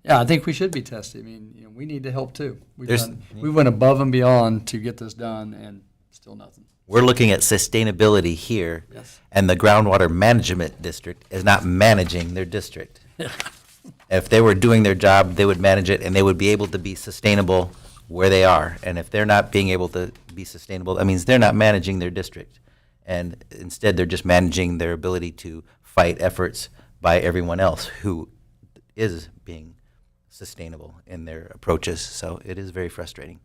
yeah, I think we should be testy. I mean, we need to help too. We went above and beyond to get this done, and still nothing. We're looking at sustainability here, Yes. and the Groundwater Management District is not managing their district. If they were doing their job, they would manage it, and they would be able to be sustainable where they are. And if they're not being able to be sustainable, that means they're not managing their district. And instead, they're just managing their ability to fight efforts by everyone else who is being sustainable in their approaches. So it is very frustrating.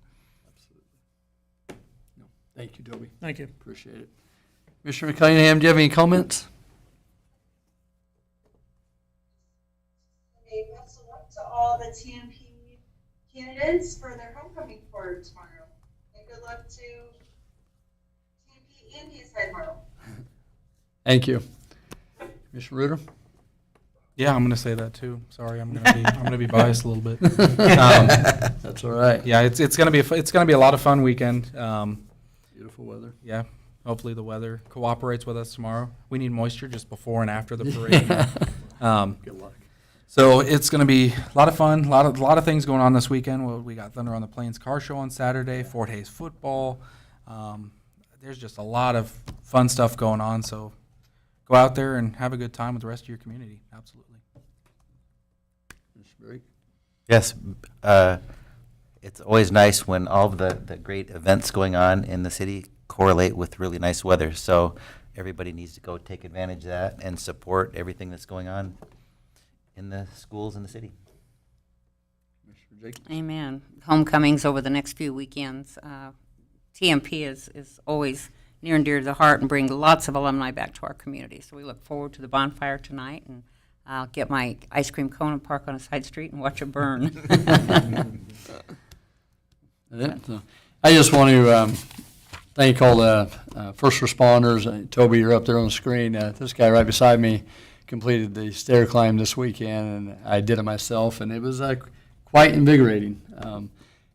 Thank you, Toby. Thank you. Appreciate it. Commissioner Cunningham, do you have any comments? Okay, best of luck to all the TMP candidates for their homecoming for tomorrow. And good luck to TMP and PSI tomorrow. Thank you. Commissioner Reuter? Yeah, I'm gonna say that too. Sorry, I'm gonna be biased a little bit. That's all right. Yeah, it's gonna be it's gonna be a lot of fun weekend. Beautiful weather. Yeah, hopefully the weather cooperates with us tomorrow. We need moisture just before and after the parade. Good luck. So it's going to be a lot of fun, a lot of things going on this weekend. Well, we got Thunder on the Plains car show on Saturday, Fort Hays football. There's just a lot of fun stuff going on. So go out there and have a good time with the rest of your community. Absolutely. Yes, it's always nice when all of the great events going on in the city correlate with really nice weather. So everybody needs to go take advantage of that and support everything that's going on in the schools in the city. Amen. Homecomings over the next few weekends. TMP is always near and dear to the heart and bring lots of alumni back to our community. So we look forward to the bonfire tonight, and I'll get my ice cream cone and park on a side street and watch it burn. So I just want to thank all the first responders. Toby, you're up there on the screen. This guy right beside me completed the stair climb this weekend, and I did it myself, and it was quite invigorating.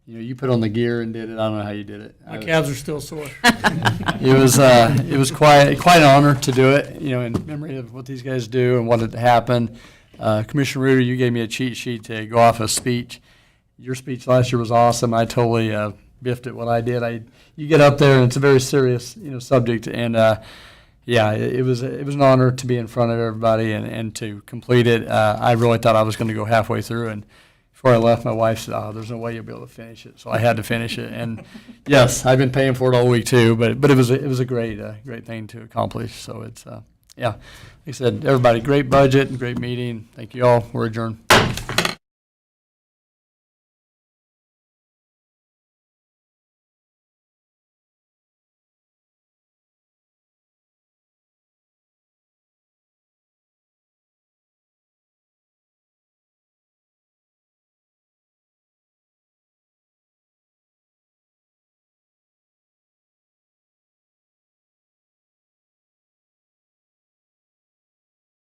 You put on the gear and did it. I don't know how you did it. My calves are still sore. It was quite an honor to do it. In memory of what these guys do and what had happened. Commissioner Reuter, you gave me a cheat sheet to go off a speech. Your speech last year was awesome. I totally biffed it what I did. You get up there and it's a very serious subject, and it was an honor to be in front of everybody and to complete it. I really thought I was going to go halfway through, and before I left, my wife said, "Oh, there's no way you'll be able to finish it." So I had to finish it, and yes, I've been paying for it all week too. But it was a great thing to accomplish. So it's like I said, everybody, great budget and great meeting. Thank you all. We're adjourned.